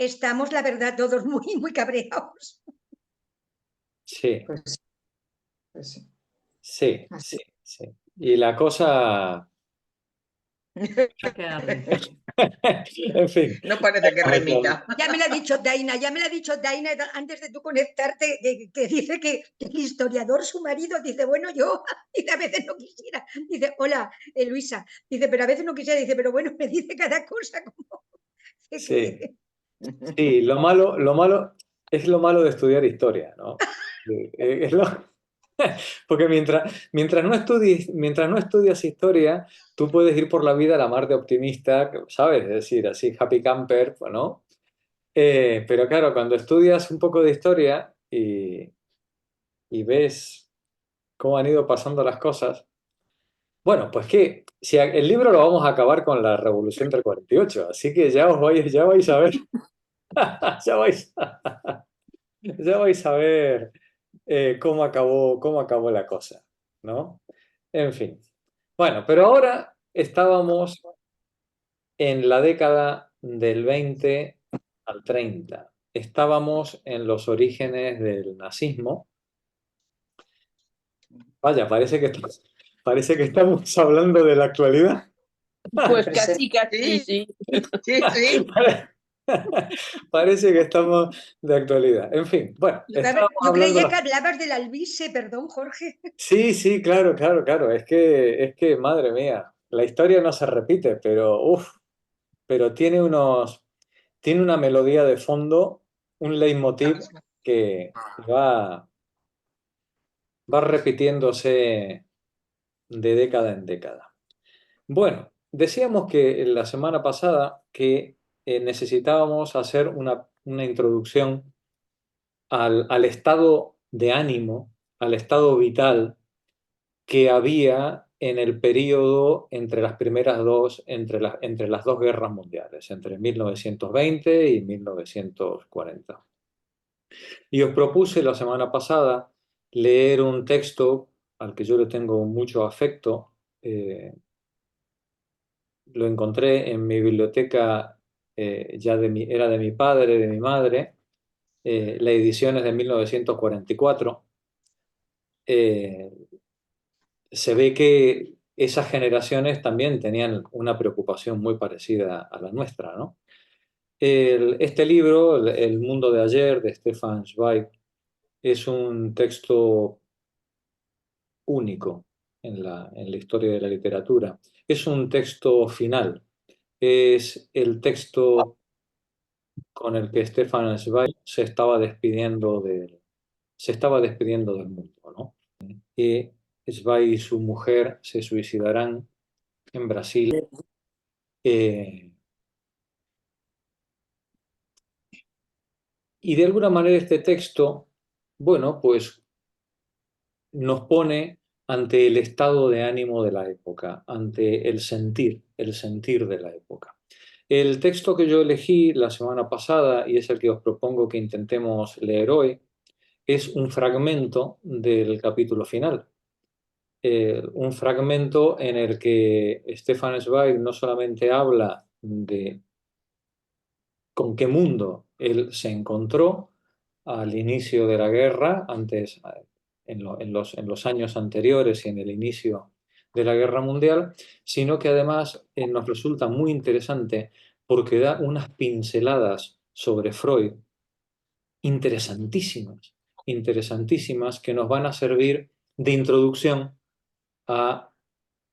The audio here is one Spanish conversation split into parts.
estamos, la verdad, todos muy, muy cabreados. Sí, Pues sí, pues sí. sí, Así. sí, sí. Y la cosa... Que arde. En fin. No parece que remita. Ya me lo ha dicho Daina, antes de tú conectarte, que dice que el historiador, su marido, dice, bueno, yo, dice, a veces no quisiera, dice, hola, Luisa, dice, pero a veces no quisiera, dice, pero bueno, me dice cada cosa como... Sí, sí, es lo malo de estudiar historia, ¿no? Es porque mientras no estudias historia, tú puedes ir por la vida a la mar de optimista, ¿sabes? Es decir, así happy camper, ¿no? Pero claro, cuando estudias un poco de historia y ves cómo han ido pasando las cosas, bueno, pues que si el libro lo vamos a acabar con la Revolución del 48, así que ya vais a ver, ya vais, ya vais a ver cómo acabó la cosa, ¿no? En fin. Bueno, pero ahora estábamos en la década del 20 al 30. Estábamos en los orígenes del nazismo. Vaya, parece que estamos hablando de la actualidad. Pues casi, casi, Sí, sí. sí, sí. Parece que estamos de actualidad. En fin, bueno, estábamos Yo hablando... creía que hablabas del albise, perdón, Jorge. Sí, sí, claro, claro, claro. Es que, madre mía, la historia no se repite, pero uf, pero tiene una melodía de fondo, un leitmotiv que va repitiéndose de década en década. Bueno, decíamos que la semana pasada que necesitábamos hacer una introducción al estado de ánimo, al estado vital que había en el periodo entre las primeras dos, entre las dos guerras mundiales, entre 1920 y 1940. Y os propuse la semana pasada leer un texto al que yo le tengo mucho afecto. Lo encontré en mi biblioteca, era de mi padre, de mi madre. La edición es de 1944. Eh, Se ve que esas generaciones también tenían una preocupación muy parecida a la nuestra, ¿no? Este libro, El mundo de ayer, de Stefan Zweig, es un texto único en la historia de la literatura. Es un texto final, es el texto con el que Stefan Zweig se estaba despidiendo del mundo, ¿no? Y Zweig y su mujer se suicidarán en Brasil. eh, y de alguna manera este texto, bueno, pues nos pone ante el estado de ánimo de la época, ante el sentir de la época. El texto que yo elegí la semana pasada, y es el que os propongo que intentemos leer hoy, es un fragmento del capítulo final. Un fragmento en el que Stefan Zweig no solamente habla de con qué mundo él se encontró al inicio de la guerra, antes, en los años anteriores y en el inicio de la guerra mundial, sino que además nos resulta muy interesante porque da unas pinceladas sobre Freud interesantísimas, interesantísimas que nos van a servir de introducción a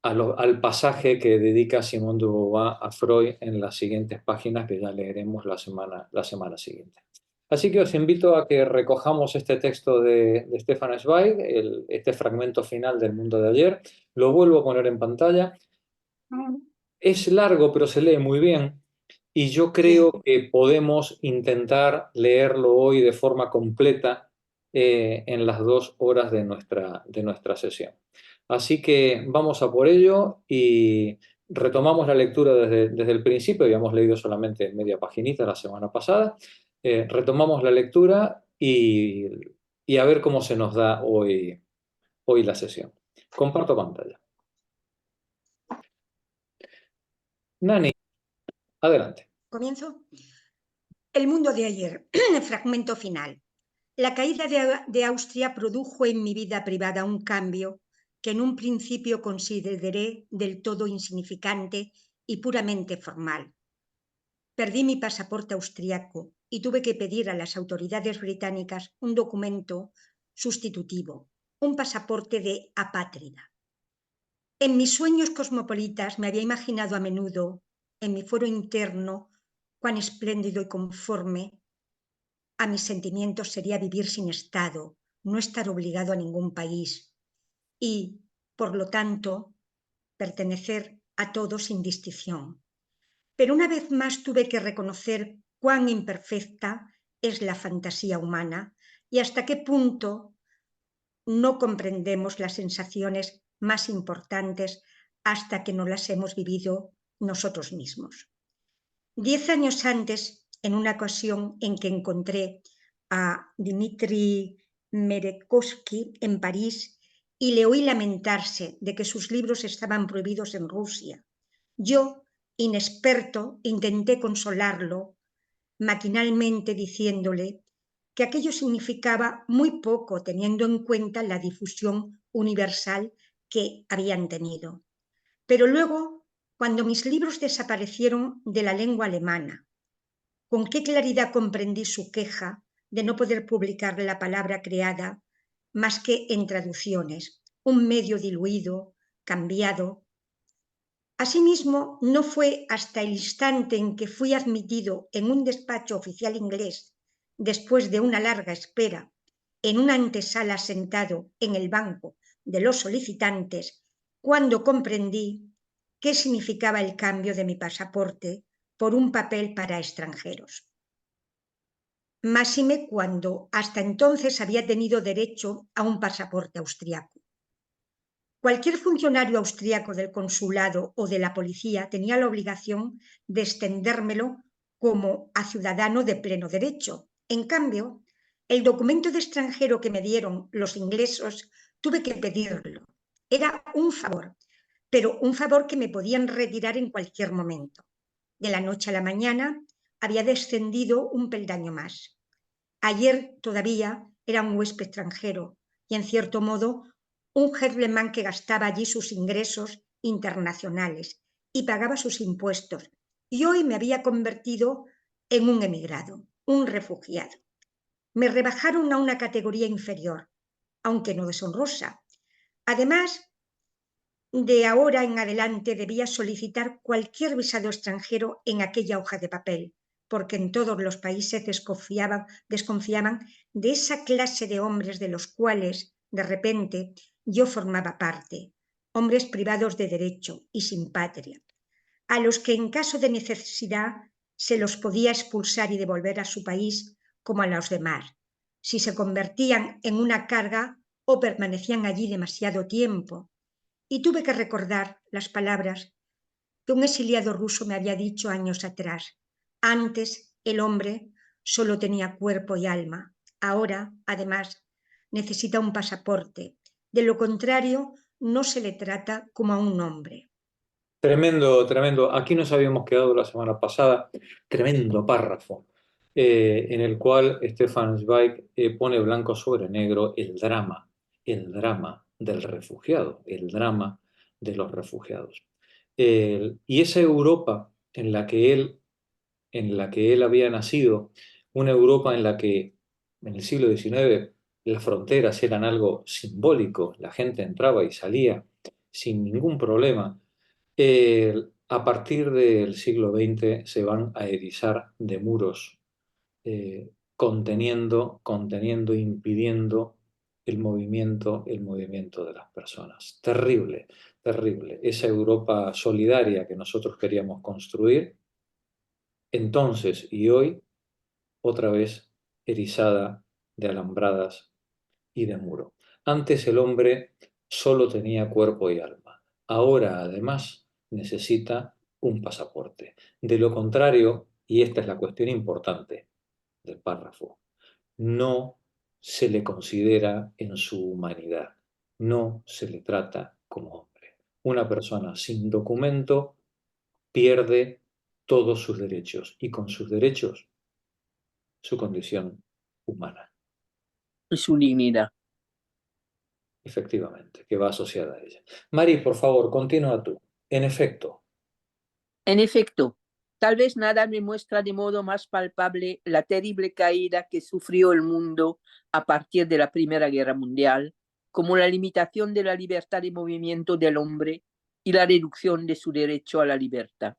al pasaje que dedica Simone de Beauvoir a Freud en las siguientes páginas que ya leeremos la semana siguiente. Así que os invito a que recojamos este texto de Stefan Zweig, este fragmento final del mundo de ayer. Lo vuelvo a poner en pantalla. Es largo, pero se lee muy bien. Y yo creo que podemos intentar leerlo hoy de forma completa en las 2 horas de nuestra sesión. Así que vamos a por ello y retomamos la lectura desde el principio. Habíamos leído solamente media paginita la semana pasada. Retomamos la lectura y a ver cómo se nos da hoy la sesión. Comparto pantalla. Nani, adelante. ¿Comienzo? El mundo de ayer, fragmento final. La caída de Austria produjo en mi vida privada un cambio que en un principio consideré del todo insignificante y puramente formal. Perdí mi pasaporte austriaco y tuve que pedir a las autoridades británicas un documento sustitutivo, un pasaporte de apátrida. En mis sueños cosmopolitas me había imaginado a menudo, en mi fuero interno, cuán espléndido y conforme a mis sentimientos sería vivir sin Estado, no estar obligado a ningún país y, por lo tanto, pertenecer a todos sin distinción. Pero una vez más tuve que reconocer cuán imperfecta es la fantasía humana y hasta qué punto no comprendemos las sensaciones más importantes hasta que no las hemos vivido nosotros mismos. 10 años antes, en una ocasión en que encontré a Dmitri Merezhkovsky en París y le oí lamentarse de que sus libros estaban prohibidos en Rusia, yo, inexperto, intenté consolarlo maquinalmente diciéndole que aquello significaba muy poco teniendo en cuenta la difusión universal que habían tenido. Pero luego, cuando mis libros desaparecieron de la lengua alemana, con qué claridad comprendí su queja de no poder publicar la palabra creada más que en traducciones, un medio diluido, cambiado. Asimismo, no fue hasta el instante en que fui admitido en un despacho oficial inglés, después de una larga espera, en una antesala sentado en el banco de los solicitantes, cuando comprendí qué significaba el cambio de mi pasaporte por un papel para extranjeros. Máxime cuando hasta entonces había tenido derecho a un pasaporte austriaco. Cualquier funcionario austriaco del consulado o de la policía tenía la obligación de extendérmelo como a ciudadano de pleno derecho. En cambio, el documento de extranjero que me dieron los ingleses tuve que pedirlo. Era un favor, pero un favor que me podían retirar en cualquier momento. De la noche a la mañana había descendido un peldaño más. Ayer todavía era un huésped extranjero y, en cierto modo, un gentleman que gastaba allí sus ingresos internacionales y pagaba sus impuestos, y hoy me había convertido en un emigrado, un refugiado. Me rebajaron a una categoría inferior, aunque no deshonrosa. Además, de ahora en adelante debía solicitar cualquier visado extranjero en aquella hoja de papel, porque en todos los países desconfiaban de esa clase de hombres de los cuales, de repente, yo formaba parte, hombres privados de derecho y sin patria, a los que en caso de necesidad se los podía expulsar y devolver a su país como a los demás, si se convertían en una carga o permanecían allí demasiado tiempo. Y tuve que recordar las palabras que un exiliado ruso me había dicho años atrás. Antes el hombre solo tenía cuerpo y alma. Ahora, además, necesita un pasaporte. De lo contrario, no se le trata como a un hombre. Tremendo, tremendo. Aquí nos habíamos quedado la semana pasada, tremendo párrafo, en el cual Stefan Zweig pone blanco sobre negro el drama del refugiado, el drama de los refugiados. Y esa Europa en la que él había nacido, una Europa en la que en el siglo XIX las fronteras eran algo simbólico, la gente entraba y salía sin ningún problema. A partir del siglo XX se van a erizar de muros, impidiendo el movimiento de las personas. Terrible, terrible. Esa Europa solidaria que nosotros queríamos construir, entonces y hoy, otra vez erizada de alambradas y de muro. Antes el hombre solo tenía cuerpo y alma. Ahora, además, necesita un pasaporte. De lo contrario, y esta es la cuestión importante del párrafo, no se le considera en su humanidad, no se le trata como hombre. Una persona sin documento pierde todos sus derechos y con sus derechos su condición humana, Y su dignidad. efectivamente, que va asociada a ella. Mari, por favor, continúa tú. En efecto, En efecto, tal vez nada me muestra de modo más palpable la terrible caída que sufrió el mundo a partir de la Primera Guerra Mundial, como la limitación de la libertad de movimiento del hombre y la reducción de su derecho a la libertad.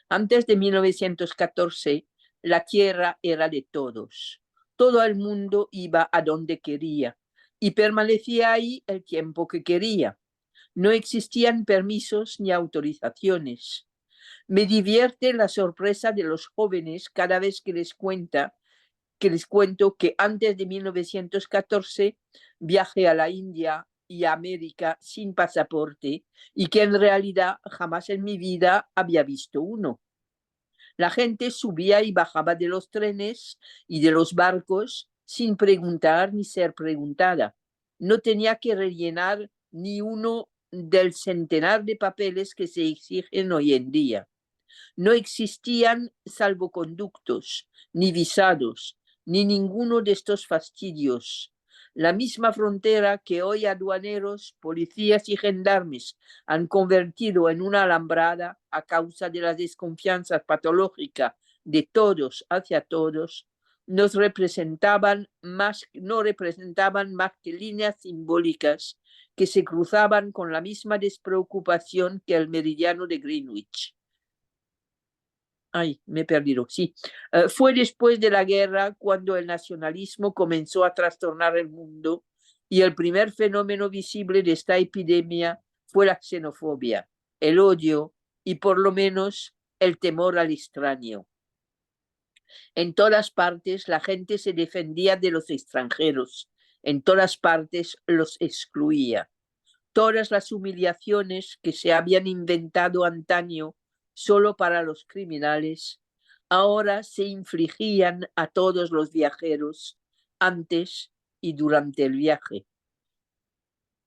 Antes de 1914, la tierra era de todos. Todo el mundo iba a donde quería y permanecía ahí el tiempo que quería. No existían permisos ni autorizaciones. Me divierte la sorpresa de los jóvenes cada vez que les cuento que antes de 1914 viajé a la India y a América sin pasaporte y que en realidad jamás en mi vida había visto uno. La gente subía y bajaba de los trenes y de los barcos sin preguntar ni ser preguntada. No tenía que rellenar ni uno del centenar de papeles que se exigen hoy en día. No existían salvoconductos, ni visados, ni ninguno de estos fastidios. La misma frontera que hoy aduaneros, policías y gendarmes han convertido en una alambrada a causa de la desconfianza patológica de todos hacia todos, no representaban más que líneas simbólicas que se cruzaban con la misma despreocupación que el meridiano de Greenwich. Ay, me he perdido, sí. Fue después de la guerra cuando el nacionalismo comenzó a trastornar el mundo y el primer fenómeno visible de esta epidemia fue la xenofobia, el odio y por lo menos el temor al extraño. En todas partes la gente se defendía de los extranjeros, en todas partes los excluía. Todas las humillaciones que se habían inventado antaño solo para los criminales, ahora se infligían a todos los viajeros antes y durante el viaje.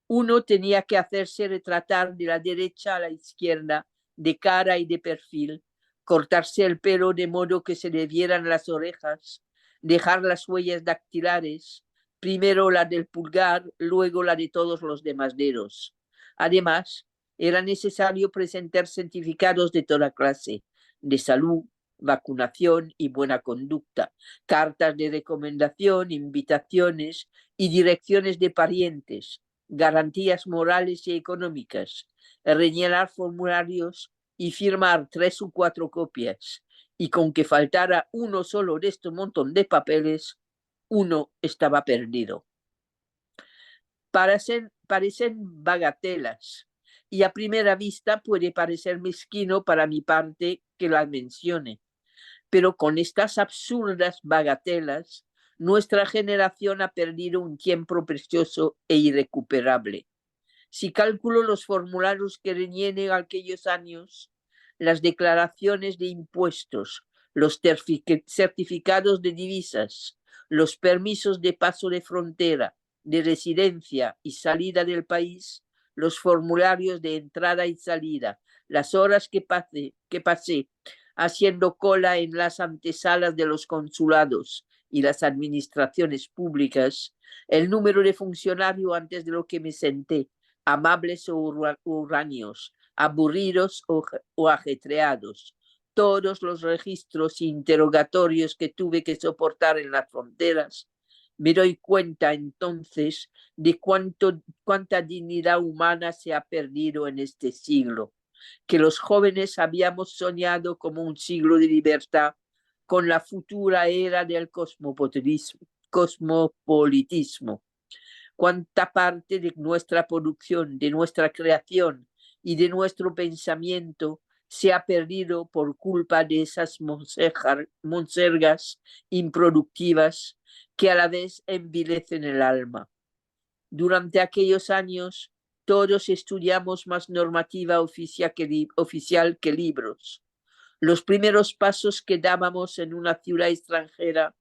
Uno tenía que hacerse retratar de la derecha a la izquierda, de cara y de perfil, cortarse el pelo de modo que se le vieran las orejas, dejar las huellas dactilares, primero la del pulgar, luego la de todos los demás dedos. Además, era necesario presentar certificados de toda clase, de salud, vacunación y buena conducta, cartas de recomendación, invitaciones y direcciones de parientes, garantías morales y económicas, rellenar formularios y firmar 3 o 4 copias, y con que faltara uno solo de este montón de papeles, uno estaba perdido. Parecen bagatelas, y a primera vista puede parecer mezquino para mi parte que las mencione, pero con estas absurdas bagatelas, nuestra generación ha perdido un tiempo precioso e irrecuperable. Si calculo los formularios que rellenen aquellos años, las declaraciones de impuestos, los certificados de divisas, los permisos de paso de frontera, de residencia y salida del país, los formularios de entrada y salida, las horas que pasé haciendo cola en las antesalas de los consulados y las administraciones públicas, el número de funcionarios antes de lo que me senté, amables o huraños, aburridos o ajetreados, todos los registros e interrogatorios que tuve que soportar en las fronteras, me doy cuenta entonces de cuánta dignidad humana se ha perdido en este siglo, que los jóvenes habíamos soñado como un siglo de libertad con la futura era del cosmopolitismo. Cuánta parte de nuestra producción, de nuestra creación y de nuestro pensamiento se ha perdido por culpa de esas monsergas improductivas que a la vez envilecen el alma. Durante aquellos años todos estudiamos más normativa oficial que libros. Los primeros pasos que dábamos en una ciudad extranjera,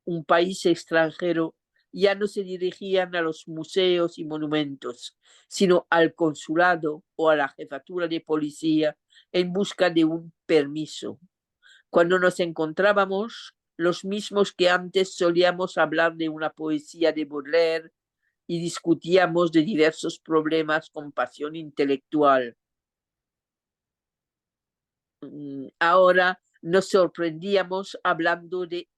un país extranjero, ya no se dirigían a los museos y monumentos, sino al consulado o a la jefatura de policía en busca de un permiso. Cuando nos encontrábamos los mismos que antes solíamos hablar de una poesía de Baudelaire y discutíamos de diversos problemas con pasión intelectual. Ahora nos sorprendíamos hablando de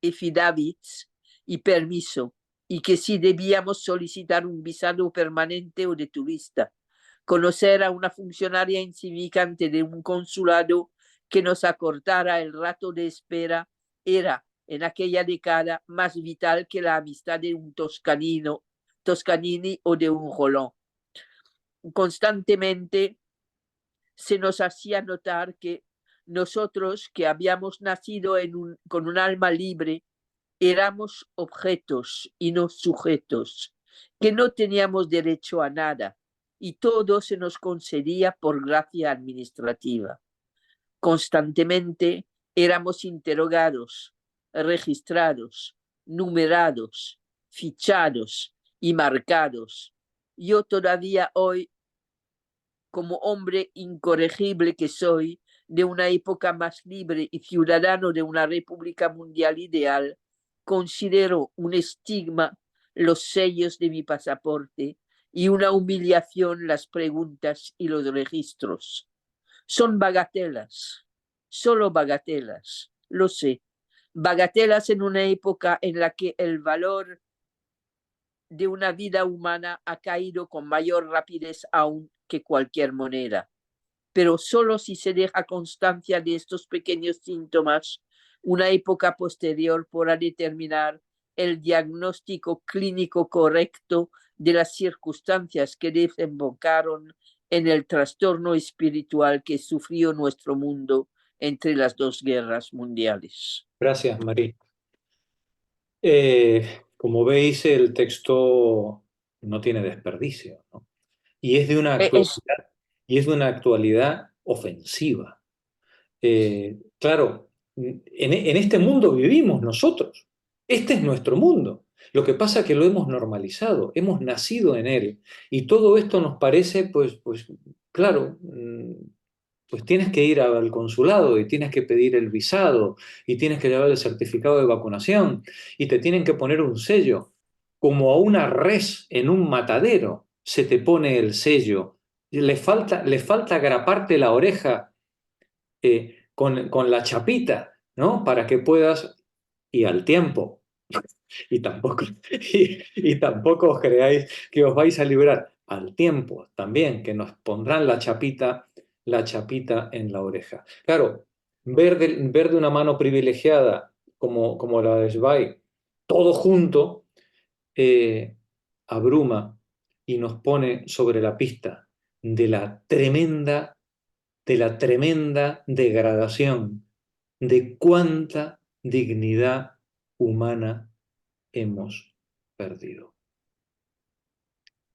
affidavits y permiso, y que si debíamos solicitar un visado permanente o de turista, conocer a una funcionaria insignificante de un consulado que nos acortara el rato de espera era, en aquella década, más vital que la amistad de un Toscanini o de un Roland. Constantemente se nos hacía notar que nosotros, que habíamos nacido con un alma libre, éramos objetos y no sujetos, que no teníamos derecho a nada y todo se nos concedía por gracia administrativa. Constantemente éramos interrogados, registrados, numerados, fichados y marcados. Yo todavía hoy, como hombre incorregible que soy, de una época más libre y ciudadano de una república mundial ideal, considero un estigma los sellos de mi pasaporte y una humillación las preguntas y los registros. Son bagatelas, solo bagatelas, lo sé, bagatelas en una época en la que el valor de una vida humana ha caído con mayor rapidez aún que cualquier moneda. Pero solo si se deja constancia de estos pequeños síntomas, una época posterior podrá determinar el diagnóstico clínico correcto de las circunstancias que desembocaron en el trastorno espiritual que sufrió nuestro mundo entre las dos guerras mundiales. Gracias, María. Como veis, el texto no tiene desperdicio, ¿no? Y es de una actualidad ofensiva. Claro, en este mundo vivimos nosotros. Este es nuestro mundo. Lo que pasa es que lo hemos normalizado, hemos nacido en él. Y todo esto nos parece, pues claro, pues tienes que ir al consulado y tienes que pedir el visado y tienes que llevar el certificado de vacunación y te tienen que poner un sello. Como a una res en un matadero se te pone el sello. Le falta graparte la oreja con la chapita, ¿no? Para que puedas, y al tiempo, y tampoco, y tampoco os creáis que os vais a librar, al tiempo también, que nos pondrán la chapita en la oreja. Claro, ver de una mano privilegiada como la de Svay, todo junto, abruma y nos pone sobre la pista de la tremenda degradación, de cuánta dignidad humana hemos perdido.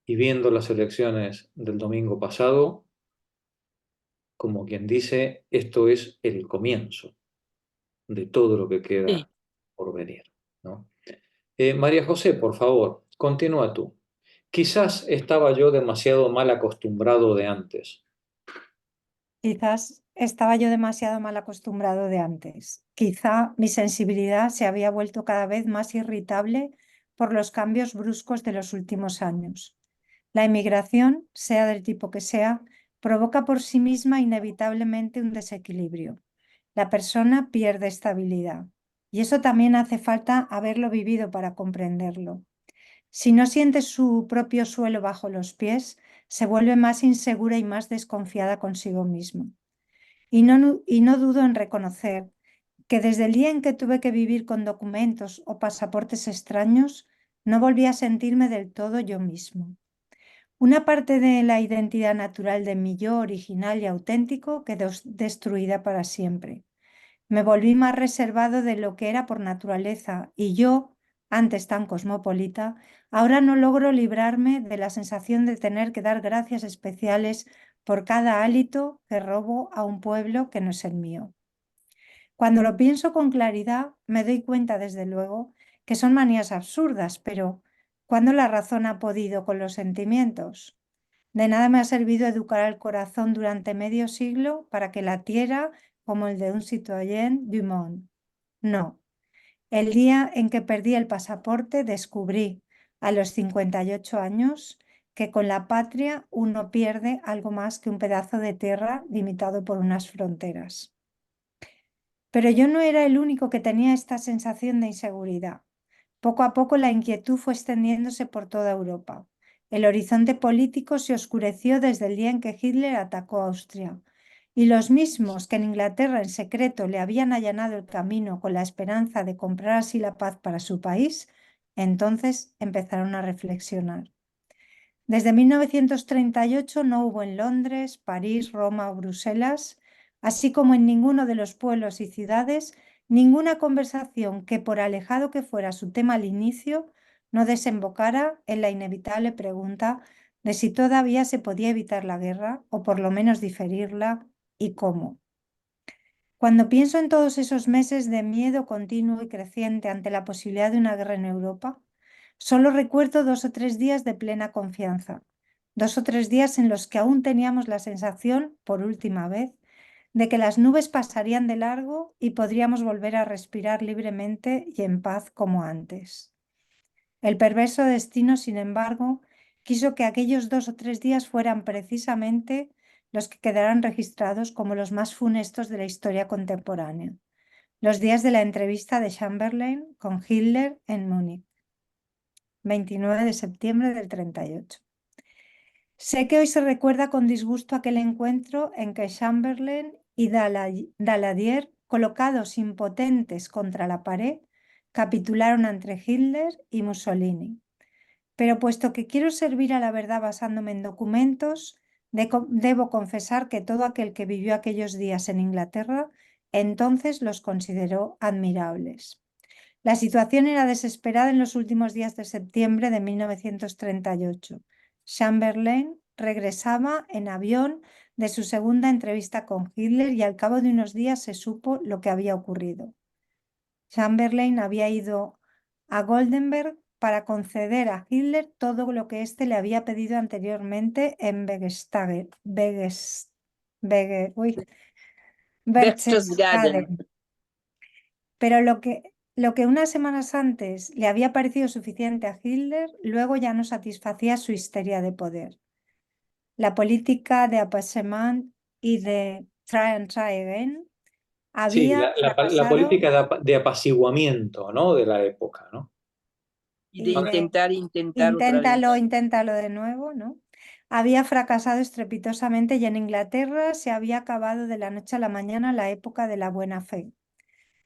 Y viendo las elecciones del domingo pasado, como quien dice, esto es el comienzo de todo lo que queda por venir, ¿no? María José, por favor, continúa tú. Quizás estaba yo demasiado mal acostumbrado de antes. Quizás estaba yo demasiado mal acostumbrado de antes. Quizá mi sensibilidad se había vuelto cada vez más irritable por los cambios bruscos de los últimos años. La inmigración, sea del tipo que sea, provoca por sí misma inevitablemente un desequilibrio. La persona pierde estabilidad y eso también hace falta haberlo vivido para comprenderlo. Si no siente su propio suelo bajo los pies, se vuelve más insegura y más desconfiada consigo misma. Y no dudo en reconocer que desde el día en que tuve que vivir con documentos o pasaportes extraños, no volví a sentirme del todo yo mismo. Una parte de la identidad natural de mi yo original y auténtico quedó destruida para siempre. Me volví más reservado de lo que era por naturaleza y yo, antes tan cosmopolita, ahora no logro librarme de la sensación de tener que dar gracias especiales por cada hálito que robo a un pueblo que no es el mío. Cuando lo pienso con claridad, me doy cuenta, desde luego, que son manías absurdas, pero ¿cuándo la razón ha podido con los sentimientos? De nada me ha servido educar al corazón durante medio siglo para que latiera como el de un citoyen du monde. No. El día en que perdí el pasaporte descubrí, a los 58 años, que con la patria uno pierde algo más que un pedazo de tierra limitado por unas fronteras. Pero yo no era el único que tenía esta sensación de inseguridad. Poco a poco la inquietud fue extendiéndose por toda Europa. El horizonte político se oscureció desde el día en que Hitler atacó a Austria. Y los mismos que en Inglaterra en secreto le habían allanado el camino con la esperanza de comprar así la paz para su país, entonces empezaron a reflexionar. Desde 1938 no hubo en Londres, París, Roma o Bruselas, así como en ninguno de los pueblos y ciudades, ninguna conversación que, por alejado que fuera su tema al inicio, no desembocara en la inevitable pregunta de si todavía se podía evitar la guerra o por lo menos diferirla y cómo. Cuando pienso en todos esos meses de miedo continuo y creciente ante la posibilidad de una guerra en Europa, solo recuerdo 2 o 3 días de plena confianza, 2 o 3 días en los que aún teníamos la sensación, por última vez, de que las nubes pasarían de largo y podríamos volver a respirar libremente y en paz como antes. El perverso destino, sin embargo, quiso que aquellos 2 o 3 días fueran precisamente los que quedarán registrados como los más funestos de la historia contemporánea, los días de la entrevista de Chamberlain con Hitler en Múnich, 29 de septiembre del 38. Sé que hoy se recuerda con disgusto aquel encuentro en que Chamberlain y Daladier, colocados impotentes contra la pared, capitularon ante Hitler y Mussolini. Pero puesto que quiero servir a la verdad basándome en documentos, debo confesar que todo aquel que vivió aquellos días en Inglaterra entonces los consideró admirables. La situación era desesperada en los últimos días de septiembre de 1938. Chamberlain regresaba en avión de su segunda entrevista con Hitler y al cabo de unos días se supo lo que había ocurrido. Chamberlain había ido a Goldenberg para conceder a Hitler todo lo que éste le había pedido anteriormente en Berchtesgaden. Pero lo que unas semanas antes le había parecido suficiente a Hitler, luego ya no satisfacía su histeria de poder. La política de apaisement y de try and try again había la fracasado. política de apaciguamiento, ¿no? De la época, ¿no? Y de intentar Inténtalo de nuevo, ¿no? Había fracasado estrepitosamente y en Inglaterra se había acabado de la noche a la mañana la época de la buena fe.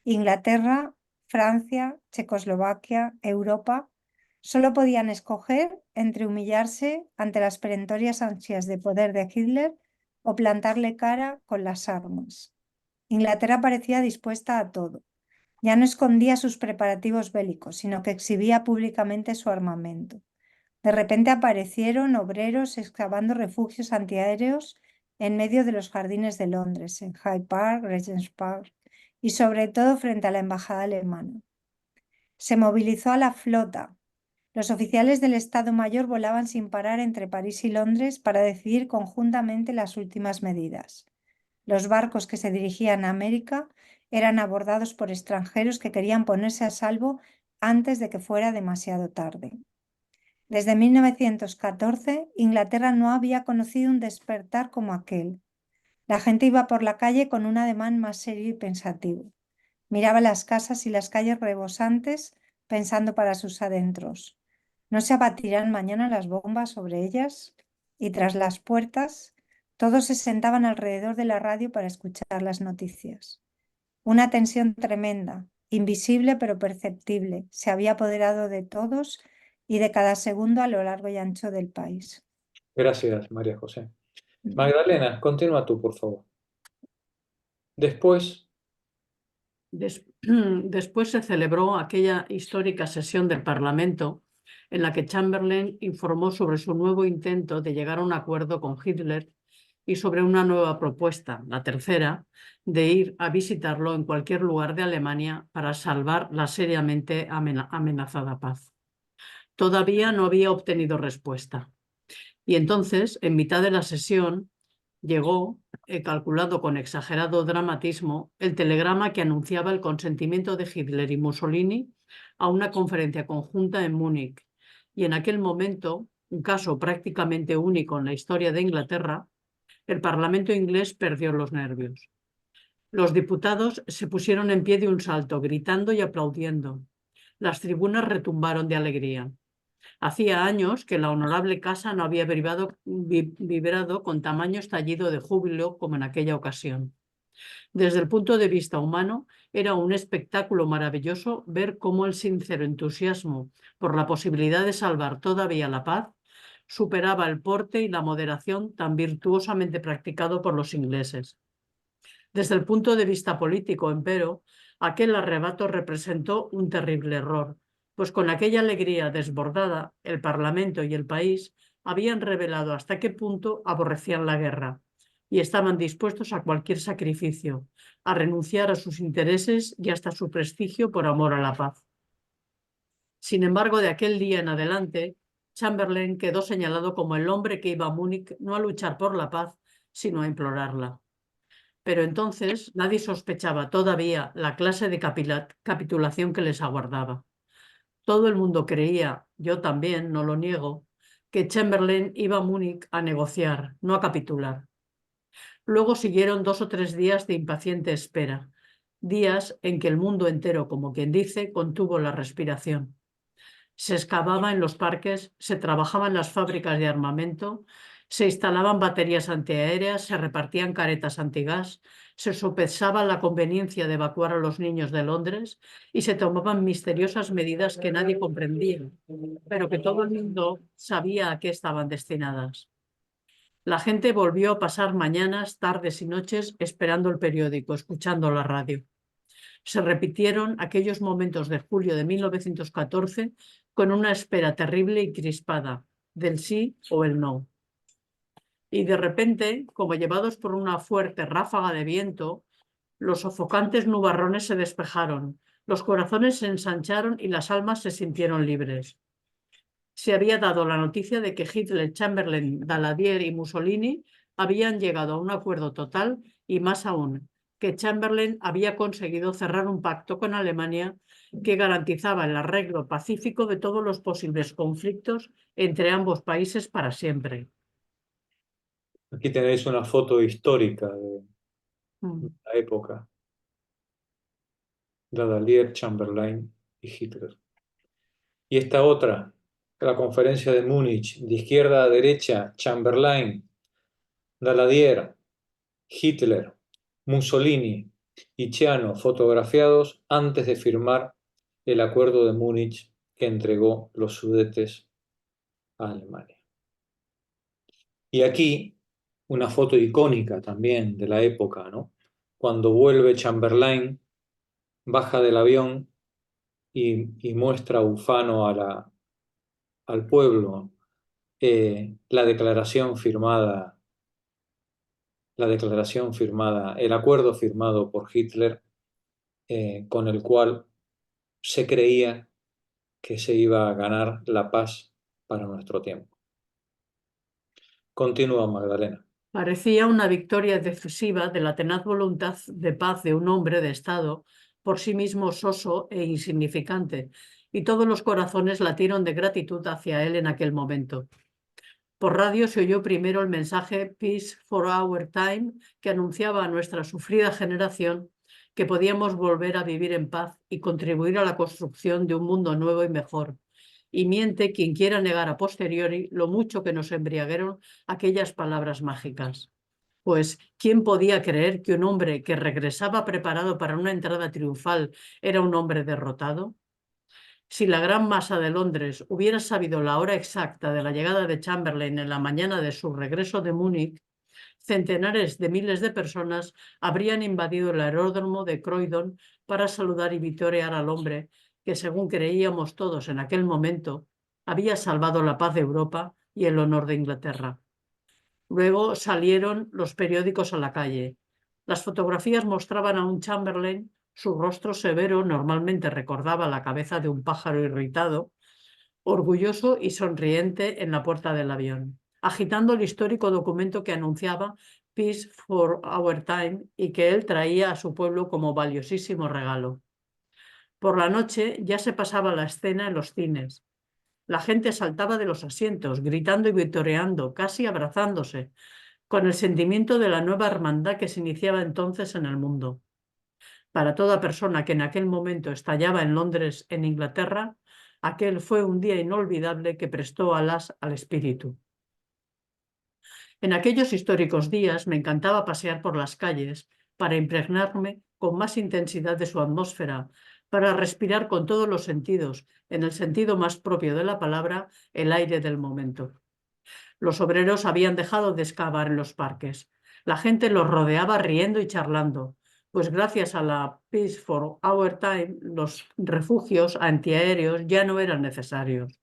Inglaterra, Francia, Checoslovaquia, Europa, solo podían escoger entre humillarse ante las perentorias ansias de poder de Hitler o plantarle cara con las armas. Inglaterra parecía dispuesta a todo. Ya no escondía sus preparativos bélicos, sino que exhibía públicamente su armamento. De repente aparecieron obreros excavando refugios antiaéreos en medio de los jardines de Londres, en Hyde Park, Regent's Park y sobre todo frente a la embajada alemana. Se movilizó a la flota. Los oficiales del Estado Mayor volaban sin parar entre París y Londres para decidir conjuntamente las últimas medidas. Los barcos que se dirigían a América eran abordados por extranjeros que querían ponerse a salvo antes de que fuera demasiado tarde. Desde 1914, Inglaterra no había conocido un despertar como aquel. La gente iba por la calle con un ademán más serio y pensativo. Miraba las casas y las calles rebosantes, pensando para sus adentros. ¿No se abatirán mañana las bombas sobre ellas? Y tras las puertas, todos se sentaban alrededor de la radio para escuchar las noticias. Una tensión tremenda, invisible pero perceptible, se había apoderado de todos y de cada segundo a lo largo y ancho del país. Gracias, María José. Magdalena, continúa tú, por favor. Después se celebró aquella histórica sesión del Parlamento en la que Chamberlain informó sobre su nuevo intento de llegar a un acuerdo con Hitler y sobre una nueva propuesta, la tercera, de ir a visitarlo en cualquier lugar de Alemania para salvar la seriamente amenazada paz. Todavía no había obtenido respuesta. Y entonces, en mitad de la sesión, llegó, calculado con exagerado dramatismo, el telegrama que anunciaba el consentimiento de Hitler y Mussolini a una conferencia conjunta en Múnich. Y en aquel momento, un caso prácticamente único en la historia de Inglaterra, el Parlamento inglés perdió los nervios. Los diputados se pusieron en pie de un salto, gritando y aplaudiendo. Las tribunas retumbaron de alegría. Hacía años que la honorable casa no había vibrado con tamaño estallido de júbilo como en aquella ocasión. Desde el punto de vista humano, era un espectáculo maravilloso ver cómo el sincero entusiasmo por la posibilidad de salvar todavía la paz superaba el porte y la moderación tan virtuosamente practicado por los ingleses. Desde el punto de vista político, empero, aquel arrebato representó un terrible error, pues con aquella alegría desbordada, el Parlamento y el país habían revelado hasta qué punto aborrecían la guerra y estaban dispuestos a cualquier sacrificio, a renunciar a sus intereses y hasta su prestigio por amor a la paz. Sin embargo, de aquel día en adelante, Chamberlain quedó señalado como el hombre que iba a Múnich no a luchar por la paz, sino a implorarla. Pero entonces nadie sospechaba todavía la clase de capitulación que les aguardaba. Todo el mundo creía, yo también, no lo niego, que Chamberlain iba a Múnich a negociar, no a capitular. Luego siguieron 2 o 3 días de impaciente espera, días en que el mundo entero, como quien dice, contuvo la respiración. Se excavaba en los parques, se trabajaba en las fábricas de armamento, se instalaban baterías antiaéreas, se repartían caretas antigás, se sopesaba la conveniencia de evacuar a los niños de Londres y se tomaban misteriosas medidas que nadie comprendía, pero que todo el mundo sabía a qué estaban destinadas. La gente volvió a pasar mañanas, tardes y noches esperando el periódico, escuchando la radio. Se repitieron aquellos momentos de julio de 1914 con una espera terrible y crispada del sí o el no. Y de repente, como llevados por una fuerte ráfaga de viento, los sofocantes nubarrones se despejaron, los corazones se ensancharon y las almas se sintieron libres. Se había dado la noticia de que Hitler, Chamberlain, Daladier y Mussolini habían llegado a un acuerdo total y, más aún, que Chamberlain había conseguido cerrar un pacto con Alemania que garantizaba el arreglo pacífico de todos los posibles conflictos entre ambos países para siempre. Aquí tenéis una foto histórica de la época. Daladier, Chamberlain y Hitler. Y esta otra, la conferencia de Múnich, de izquierda a derecha, Chamberlain, Daladier, Hitler, Mussolini y Ciano fotografiados antes de firmar el acuerdo de Múnich que entregó los Sudetes a Alemania. Y aquí una foto icónica también de la época, ¿no? Cuando vuelve Chamberlain, baja del avión y muestra ufano al pueblo la declaración firmada, el acuerdo firmado por Hitler, con el cual se creía que se iba a ganar la paz para nuestro tiempo. Continúa, Magdalena. Parecía una victoria decisiva de la tenaz voluntad de paz de un hombre de Estado, por sí mismo soso e insignificante, y todos los corazones latieron de gratitud hacia él en aquel momento. Por radio se oyó primero el mensaje Peace for our time, que anunciaba a nuestra sufrida generación que podíamos volver a vivir en paz y contribuir a la construcción de un mundo nuevo y mejor. Y miente quien quiera negar a posteriori lo mucho que nos embriagaron aquellas palabras mágicas. Pues, ¿quién podía creer que un hombre que regresaba preparado para una entrada triunfal era un hombre derrotado? Si la gran masa de Londres hubiera sabido la hora exacta de la llegada de Chamberlain en la mañana de su regreso de Múnich, centenares de miles de personas habrían invadido el aeródromo de Croydon para saludar y vitorear al hombre que, según creíamos todos en aquel momento, había salvado la paz de Europa y el honor de Inglaterra. Luego salieron los periódicos a la calle. Las fotografías mostraban a un Chamberlain. Su rostro severo normalmente recordaba la cabeza de un pájaro irritado, orgulloso y sonriente en la puerta del avión, agitando el histórico documento que anunciaba Peace for Our Time y que él traía a su pueblo como valiosísimo regalo. Por la noche ya se pasaba la escena en los cines. La gente saltaba de los asientos, gritando y vitoreando, casi abrazándose, con el sentimiento de la nueva hermandad que se iniciaba entonces en el mundo. Para toda persona que en aquel momento estallaba en Londres, en Inglaterra, aquel fue un día inolvidable que prestó alas al espíritu. En aquellos históricos días me encantaba pasear por las calles para impregnarme con más intensidad de su atmósfera, para respirar con todos los sentidos, en el sentido más propio de la palabra, el aire del momento. Los obreros habían dejado de excavar en los parques. La gente los rodeaba riendo y charlando, pues gracias a la Peace for Our Time, los refugios antiaéreos ya no eran necesarios.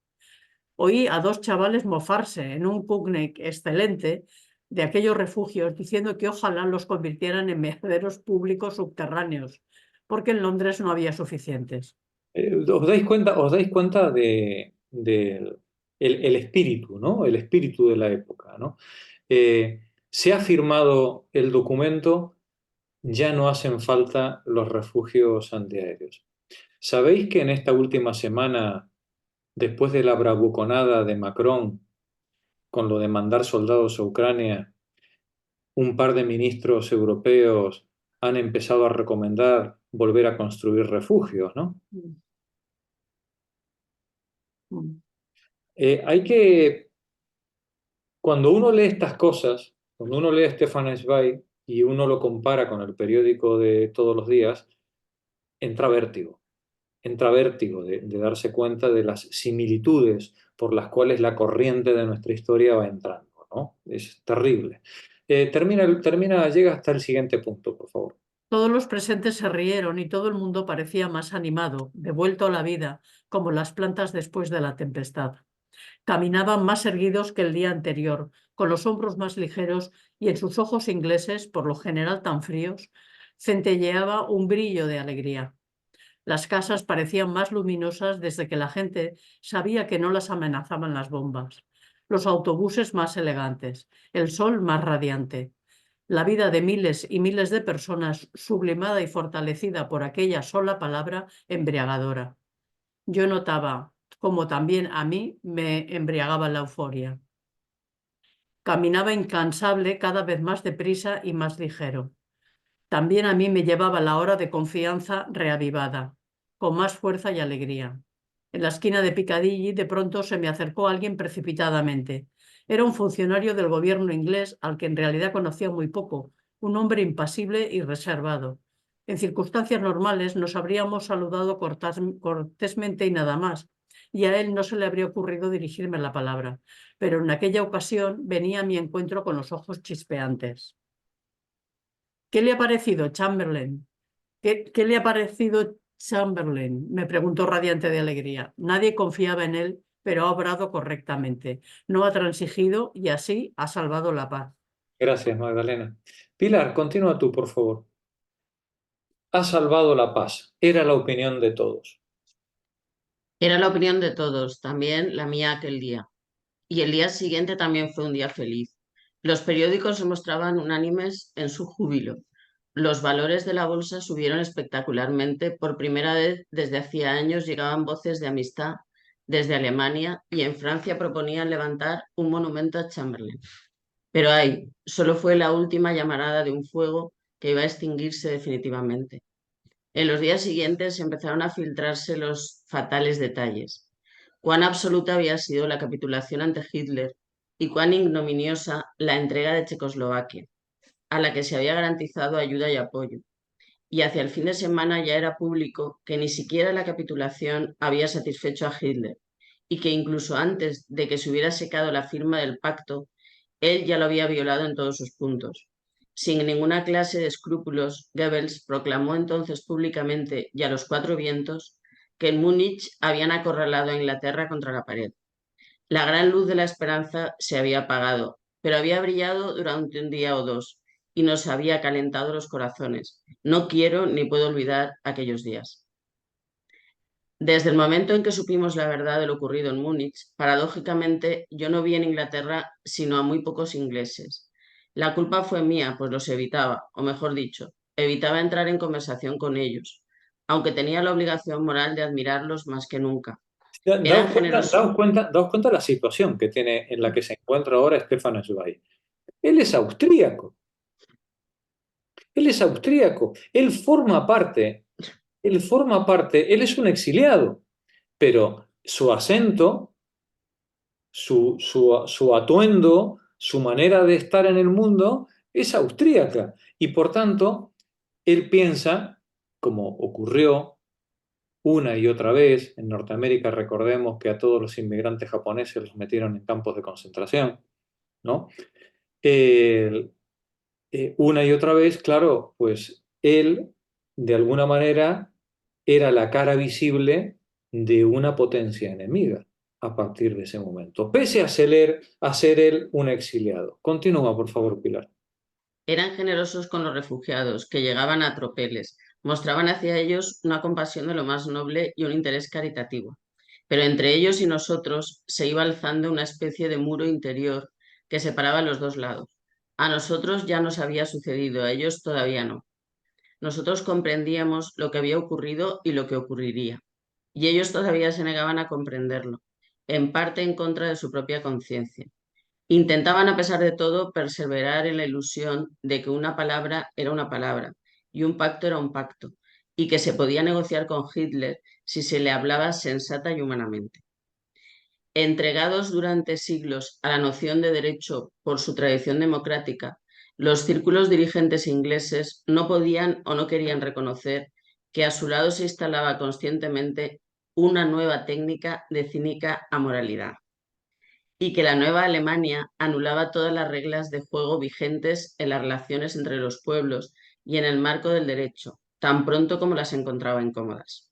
Oí a dos chavales mofarse en un picnic excelente de aquellos refugios, diciendo que ojalá los convirtieran en meaderos públicos subterráneos, porque en Londres no había suficientes. ¿Os dais cuenta de el espíritu, ¿no? El espíritu de la época, ¿no? Se ha firmado el documento, ya no hacen falta los refugios antiaéreos. ¿Sabéis que en esta última semana, después de la bravuconada de Macron con lo de mandar soldados a Ucrania, un par de ministros europeos han empezado a recomendar volver a construir refugios, ¿no? Hay que, cuando uno lee estas cosas, cuando uno lee a Stefan Zweig y uno lo compara con el periódico de todos los días, entra vértigo de darse cuenta de las similitudes por las cuales la corriente de nuestra historia va entrando, ¿no? Es terrible. Llega hasta el siguiente punto, por favor. Todos los presentes se rieron y todo el mundo parecía más animado, devuelto a la vida, como las plantas después de la tempestad. Caminaban más erguidos que el día anterior, con los hombros más ligeros y en sus ojos ingleses, por lo general tan fríos, centelleaba un brillo de alegría. Las casas parecían más luminosas desde que la gente sabía que no las amenazaban las bombas. Los autobuses más elegantes, el sol más radiante. La vida de miles y miles de personas sublimada y fortalecida por aquella sola palabra embriagadora. Yo notaba, como también a mí me embriagaba la euforia. Caminaba incansable, cada vez más deprisa y más ligero. También a mí me llevaba la hora de confianza reavivada, con más fuerza y alegría. En la esquina de Piccadilly de pronto se me acercó alguien precipitadamente. Era un funcionario del gobierno inglés al que en realidad conocía muy poco, un hombre impasible y reservado. En circunstancias normales nos habríamos saludado cortésmente y nada más, y a él no se le habría ocurrido dirigirme la palabra, pero en aquella ocasión venía a mi encuentro con los ojos chispeantes. ¿Qué le ha parecido, Chamberlain? ¿Qué le ha parecido Chamberlain? Me preguntó radiante de alegría. Nadie confiaba en él, pero ha obrado correctamente. No ha transigido y así ha salvado la paz. Gracias, Magdalena. Pilar, continúa tú, por favor. Ha salvado la paz. Era la opinión de todos. Era la opinión de todos, también la mía aquel día. Y el día siguiente también fue un día feliz. Los periódicos se mostraban unánimes en su júbilo. Los valores de la bolsa subieron espectacularmente. Por primera vez desde hacía años llegaban voces de amistad desde Alemania y en Francia proponían levantar un monumento a Chamberlain. Pero ay, solo fue la última llamarada de un fuego que iba a extinguirse definitivamente. En los días siguientes empezaron a filtrarse los fatales detalles. Cuán absoluta había sido la capitulación ante Hitler y cuán ignominiosa la entrega de Checoslovaquia, a la que se había garantizado ayuda y apoyo. Y hacia el fin de semana ya era público que ni siquiera la capitulación había satisfecho a Hitler y que incluso antes de que se hubiera secado la firma del pacto, él ya lo había violado en todos sus puntos. Sin ninguna clase de escrúpulos, Goebbels proclamó entonces públicamente y a los cuatro vientos que en Múnich habían acorralado a Inglaterra contra la pared. La gran luz de la esperanza se había apagado, pero había brillado durante un día o dos y nos había calentado los corazones. No quiero ni puedo olvidar aquellos días. Desde el momento en que supimos la verdad de lo ocurrido en Múnich, paradójicamente yo no vi en Inglaterra sino a muy pocos ingleses. La culpa fue mía, pues los evitaba, o mejor dicho, evitaba entrar en conversación con ellos, aunque tenía la obligación moral de admirarlos más que nunca. Eran generosos. Daos cuenta la situación que tiene, en la que se encuentra ahora Stefan Zweig. Él es austríaco. Él es austríaco. Él es un exiliado, pero su acento, su atuendo, su manera de estar en el mundo es austríaca. Y por tanto, él piensa, como ocurrió una y otra vez en Norteamérica, recordemos que a todos los inmigrantes japoneses los metieron en campos de concentración, ¿no? Una y otra vez, claro, pues él, de alguna manera, era la cara visible de una potencia enemiga a partir de ese momento, pese a ser él un exiliado. Continúa, por favor, Pilar. Eran generosos con los refugiados, que llegaban a tropeles, mostraban hacia ellos una compasión de lo más noble y un interés caritativo. Pero entre ellos y nosotros se iba alzando una especie de muro interior que separaba los dos lados. A nosotros ya nos había sucedido, a ellos todavía no. Nosotros comprendíamos lo que había ocurrido y lo que ocurriría, y ellos todavía se negaban a comprenderlo, en parte en contra de su propia conciencia. Intentaban, a pesar de todo, perseverar en la ilusión de que una palabra era una palabra y un pacto era un pacto, y que se podía negociar con Hitler si se le hablaba sensata y humanamente. Entregados durante siglos a la noción de derecho por su tradición democrática, los círculos dirigentes ingleses no podían o no querían reconocer que a su lado se instalaba conscientemente una nueva técnica de cínica amoralidad y que la nueva Alemania anulaba todas las reglas de juego vigentes en las relaciones entre los pueblos y en el marco del derecho, tan pronto como las encontraba incómodas.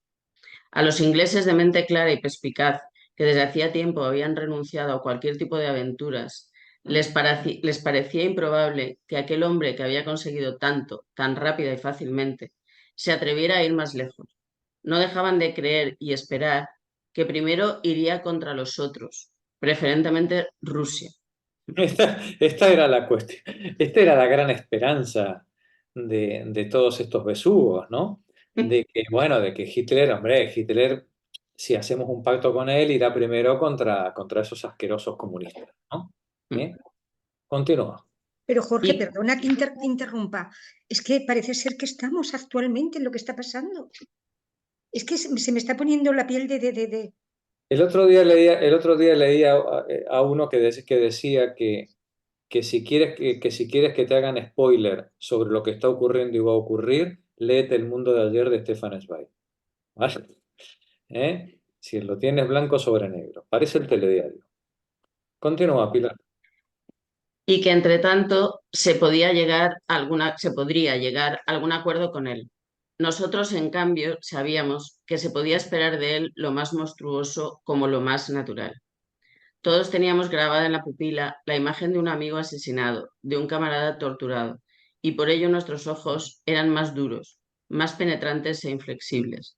A los ingleses de mente clara y perspicaz, que desde hacía tiempo habían renunciado a cualquier tipo de aventuras, les parecía improbable que aquel hombre que había conseguido tanto, tan rápida y fácilmente, se atreviera a ir más lejos. No dejaban de creer y esperar que primero iría contra los otros, preferentemente Rusia. Esta era la cuestión, esta era la gran esperanza de todos estos besugos, ¿no? De que, bueno, de que Hitler, si hacemos un pacto con él, irá primero contra esos asquerosos comunistas, ¿no? ¿Eh? Continúa. Pero Jorge, Y, perdona que interrumpa. Es que parece ser que estamos actualmente en lo que está pasando. Es que se me está poniendo la piel de... El otro día leía a uno que decía que si quieres que si quieres que te hagan spoiler sobre lo que está ocurriendo y va a ocurrir, léete El mundo de ayer de Stefan Zweig. ¿Vale? Si lo tienes blanco sobre negro. Parece el telediario. Continúa, Pilar. y que entre tanto se podría llegar a algún acuerdo con él. Nosotros, en cambio, sabíamos que se podía esperar de él lo más monstruoso como lo más natural. Todos teníamos grabada en la pupila la imagen de un amigo asesinado, de un camarada torturado, y por ello nuestros ojos eran más duros, más penetrantes e inflexibles.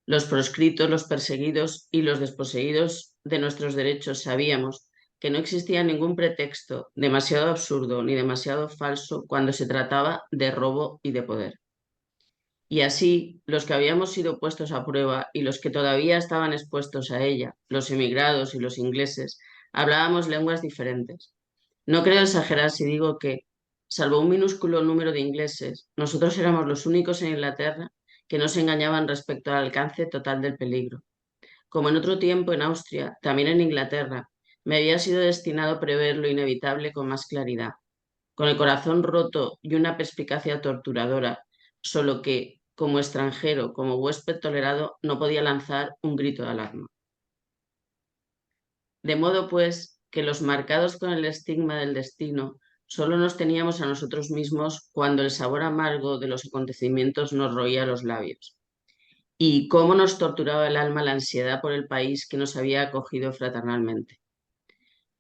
Los proscritos, los perseguidos y los desposeídos de nuestros derechos sabíamos que no existía ningún pretexto demasiado absurdo ni demasiado falso cuando se trataba de robo y de poder. Y así, los que habíamos sido puestos a prueba y los que todavía estaban expuestos a ella, los emigrados y los ingleses, hablábamos lenguas diferentes. No creo exagerar si digo que, salvo un minúsculo número de ingleses, nosotros éramos los únicos en Inglaterra que no se engañaban respecto al alcance total del peligro. Como en otro tiempo en Austria, también en Inglaterra, me había sido destinado prever lo inevitable con más claridad, con el corazón roto y una perspicacia torturadora, solo que, como extranjero, como huésped tolerado, no podía lanzar un grito de alarma. De modo, pues, que los marcados con el estigma del destino solo nos teníamos a nosotros mismos cuando el sabor amargo de los acontecimientos nos roía los labios. Y cómo nos torturaba el alma la ansiedad por el país que nos había acogido fraternalmente.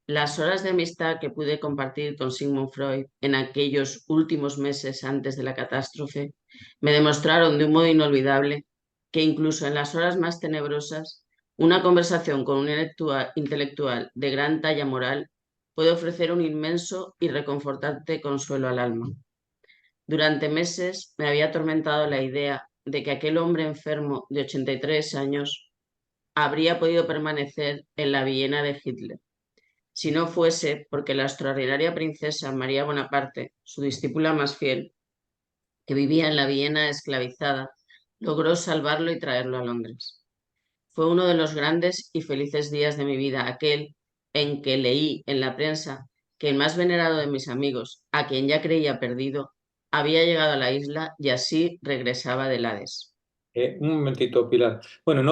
Las horas de amistad que pude compartir con Sigmund Freud en aquellos últimos meses antes de la catástrofe me demostraron de un modo inolvidable que incluso en las horas más tenebrosas, una conversación con un intelectual de gran talla moral puede ofrecer un inmenso y reconfortante consuelo al alma. Durante meses me había atormentado la idea de que aquel hombre enfermo de 83 años habría podido permanecer en la Viena de Hitler, si no fuese porque la extraordinaria princesa María Bonaparte, su discípula más fiel, que vivía en la Viena esclavizada, logró salvarlo y traerlo a Londres. Fue uno de los grandes y felices días de mi vida, aquel en que leí en la prensa que el más venerado de mis amigos, a quien ya creía perdido, había llegado a la isla y así regresaba del Hades. Un momentito, Pilar. Bueno,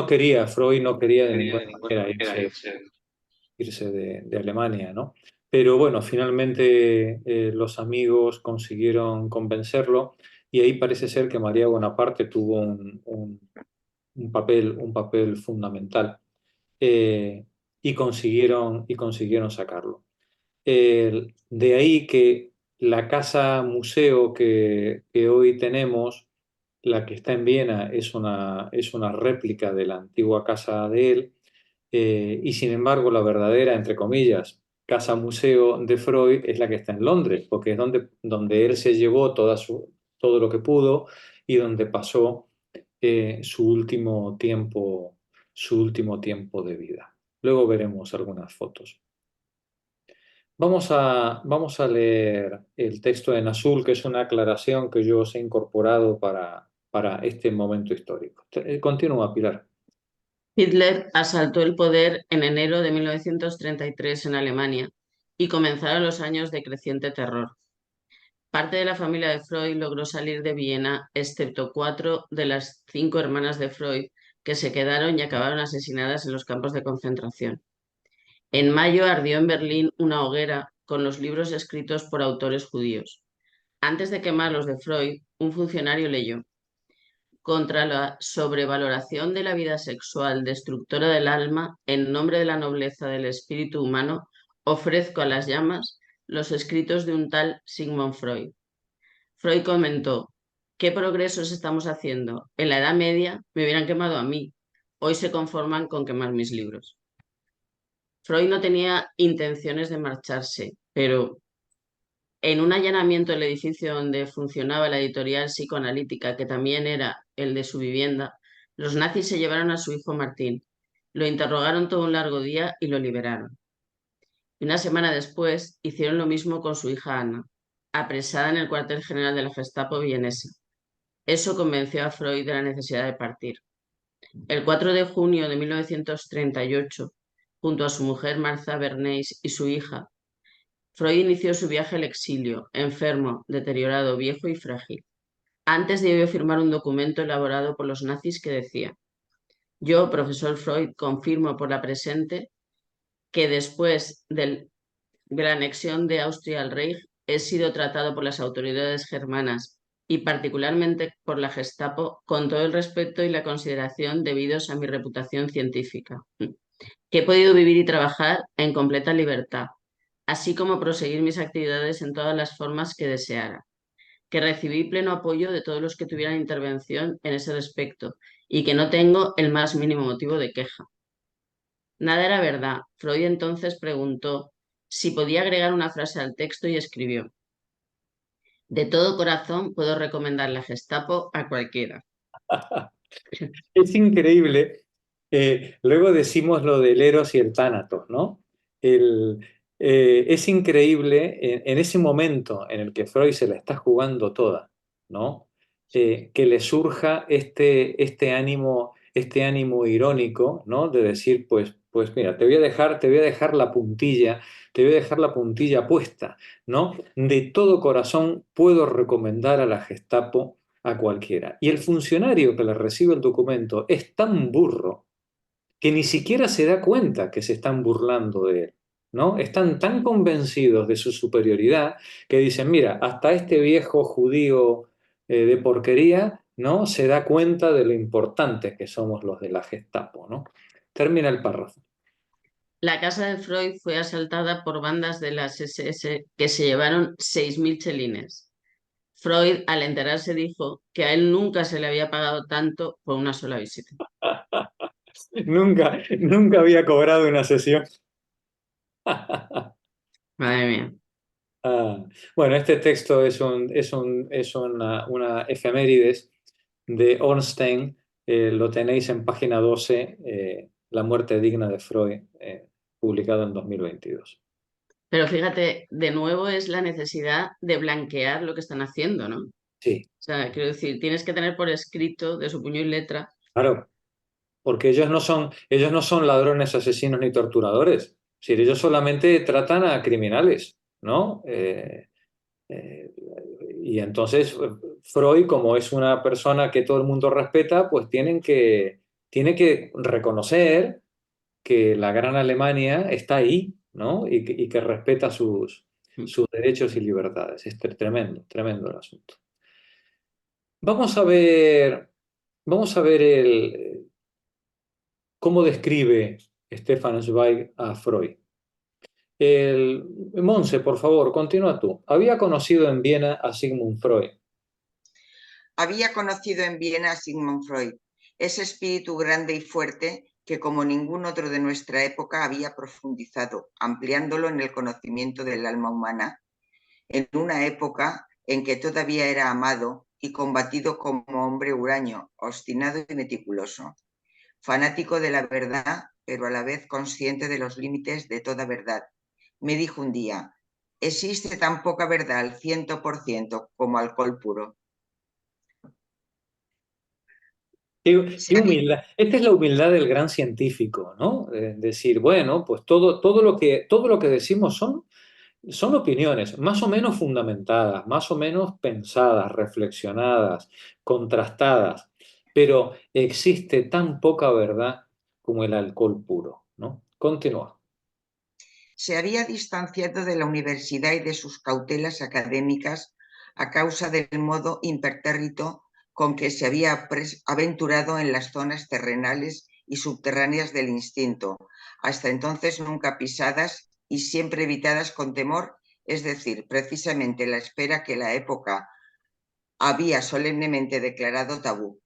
Freud no quería de ninguna manera irse de Alemania, ¿no? Pero bueno, finalmente los amigos consiguieron convencerlo y ahí parece ser que María Bonaparte tuvo un papel fundamental y consiguieron sacarlo. De ahí que la casa museo que hoy tenemos, la que está en Viena, es una réplica de la antigua casa de él, y sin embargo la verdadera, entre comillas, casa museo de Freud es la que está en Londres, porque es donde él se llevó todo lo que pudo y donde pasó su último tiempo de vida. Luego veremos algunas fotos. Vamos a leer el texto en azul, que es una aclaración que yo os he incorporado para este momento histórico. Continúa, Pilar. Hitler asaltó el poder en enero de 1933 en Alemania y comenzaron los años de creciente terror. Parte de la familia de Freud logró salir de Viena, excepto 4 de las 5 hermanas de Freud, que se quedaron y acabaron asesinadas en los campos de concentración. En mayo ardió en Berlín una hoguera con los libros escritos por autores judíos. Antes de quemar los de Freud, un funcionario leyó: contra la sobrevaloración de la vida sexual destructora del alma, en nombre de la nobleza del espíritu humano, ofrezco a las llamas los escritos de un tal Sigmund Freud. Freud comentó: ¿qué progresos estamos haciendo? En la Edad Media me hubieran quemado a mí. Hoy se conforman con quemar mis libros. Freud no tenía intenciones de marcharse, pero en un allanamiento del edificio donde funcionaba la editorial psicoanalítica, que también era el de su vivienda, los nazis se llevaron a su hijo Martín. Lo interrogaron todo un largo día y lo liberaron. Y una semana después hicieron lo mismo con su hija Ana, apresada en el cuartel general de la Gestapo vienesa. Eso convenció a Freud de la necesidad de partir. El 4 de junio de 1938, junto a su mujer Martha Bernays y su hija, Freud inició su viaje al exilio, enfermo, deteriorado, viejo y frágil. Antes debió firmar un documento elaborado por los nazis que decía: yo, profesor Freud, confirmo por la presente que después de la anexión de Austria al Reich he sido tratado por las autoridades germanas y particularmente por la Gestapo con todo el respeto y la consideración debidos a mi reputación científica, que he podido vivir y trabajar en completa libertad, así como proseguir mis actividades en todas las formas que deseara, que recibí pleno apoyo de todos los que tuvieran intervención en ese respecto y que no tengo el más mínimo motivo de queja. Nada era verdad. Freud entonces preguntó si podía agregar una frase al texto y escribió: de todo corazón puedo recomendar la Gestapo a cualquiera. Es increíble. Luego decimos lo del Eros y el Tánatos, ¿no? Es increíble en ese momento en el que Freud se la está jugando toda, ¿no? Que le surja este ánimo irónico, ¿no? De decir, pues mira, te voy a dejar la puntilla, te voy a dejar la puntilla puesta, ¿no? De todo corazón puedo recomendar a la Gestapo a cualquiera. Y el funcionario que le recibe el documento es tan burro que ni siquiera se da cuenta que se están burlando de él, ¿no? Están tan convencidos de su superioridad que dicen, mira, hasta este viejo judío de porquería, ¿no? Se da cuenta de lo importantes que somos los de la Gestapo, ¿no? Termina el párrafo. La casa de Freud fue asaltada por bandas de las SS que se llevaron 6.000 chelines. Freud, al enterarse, dijo que a él nunca se le había pagado tanto por una sola visita. Nunca había cobrado una sesión. Madre mía. Bueno, este texto es una efemérides de Ornstein. Lo tenéis en página 12, La muerte digna de Freud, publicado en 2022. Pero fíjate, de nuevo es la necesidad de blanquear lo que están haciendo, ¿no? O Sí, sea, quiero decir, tienes que tener por escrito, de su puño y letra. claro, porque ellos no son ladrones, asesinos ni torturadores. Es decir, ellos solamente tratan a criminales, ¿no? Eh, y entonces Freud, como es una persona que todo el mundo respeta, pues tiene que reconocer que la gran Alemania está ahí, ¿no? Y que respeta sus derechos y libertades. Es tremendo, tremendo el asunto. Vamos a ver, vamos a ver cómo describe Stefan Zweig a Freud. Monse, por favor, continúa tú. Había conocido en Viena a Sigmund Freud. Había conocido en Viena a Sigmund Freud, ese espíritu grande y fuerte que como ningún otro de nuestra época había profundizado, ampliándolo en el conocimiento del alma humana, en una época en que todavía era amado y combatido como hombre huraño, obstinado y meticuloso, fanático de la verdad, pero a la vez consciente de los límites de toda verdad. Me dijo un día, existe tan poca verdad al 100% como alcohol puro. Qué humildad. Esta es la humildad del gran científico, ¿no? Decir, bueno, pues todo lo que decimos son opiniones más o menos fundamentadas, más o menos pensadas, reflexionadas, contrastadas, pero existe tan poca verdad como el alcohol puro, ¿no? Continúa. Se había distanciado de la universidad y de sus cautelas académicas a causa del modo impertérrito con que se había aventurado en las zonas terrenales y subterráneas del instinto, hasta entonces nunca pisadas y siempre evitadas con temor, es decir, precisamente la espera que la época había solemnemente declarado tabú.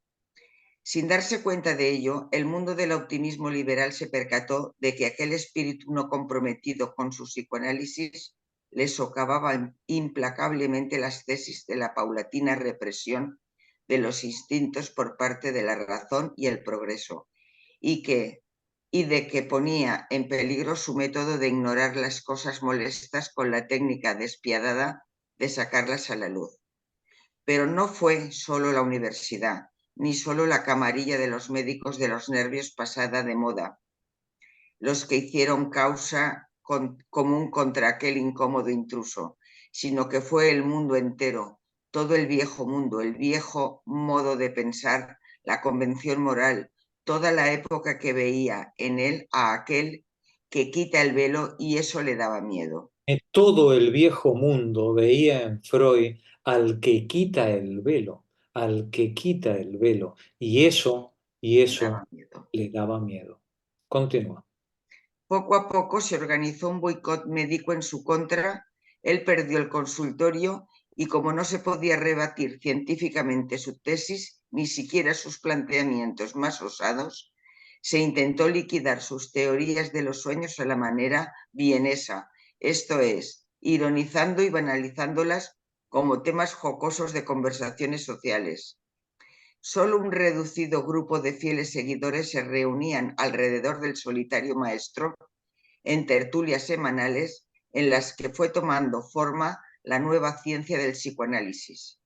Sin darse cuenta de ello, el mundo del optimismo liberal se percató de que aquel espíritu no comprometido con su psicoanálisis le socavaba implacablemente las tesis de la paulatina represión de los instintos por parte de la razón y el progreso, y de que ponía en peligro su método de ignorar las cosas molestas con la técnica despiadada de sacarlas a la luz. Pero no fue solo la universidad, ni solo la camarilla de los médicos de los nervios pasada de moda, los que hicieron causa común contra aquel incómodo intruso, sino que fue el mundo entero, todo el viejo mundo, el viejo modo de pensar, la convención moral, toda la época que veía en él a aquel que quita el velo y eso le daba miedo. Todo el viejo mundo veía en Freud al que quita el velo, al que quita el velo, y eso le daba miedo. Continúa. Poco a poco se organizó un boicot médico en su contra, él perdió el consultorio y como no se podía rebatir científicamente su tesis, ni siquiera sus planteamientos más osados, se intentó liquidar sus teorías de los sueños a la manera vienesa, esto es, ironizando y banalizándolas como temas jocosos de conversaciones sociales. Solo un reducido grupo de fieles seguidores se reunían alrededor del solitario maestro en tertulias semanales en las que fue tomando forma la nueva ciencia del psicoanálisis.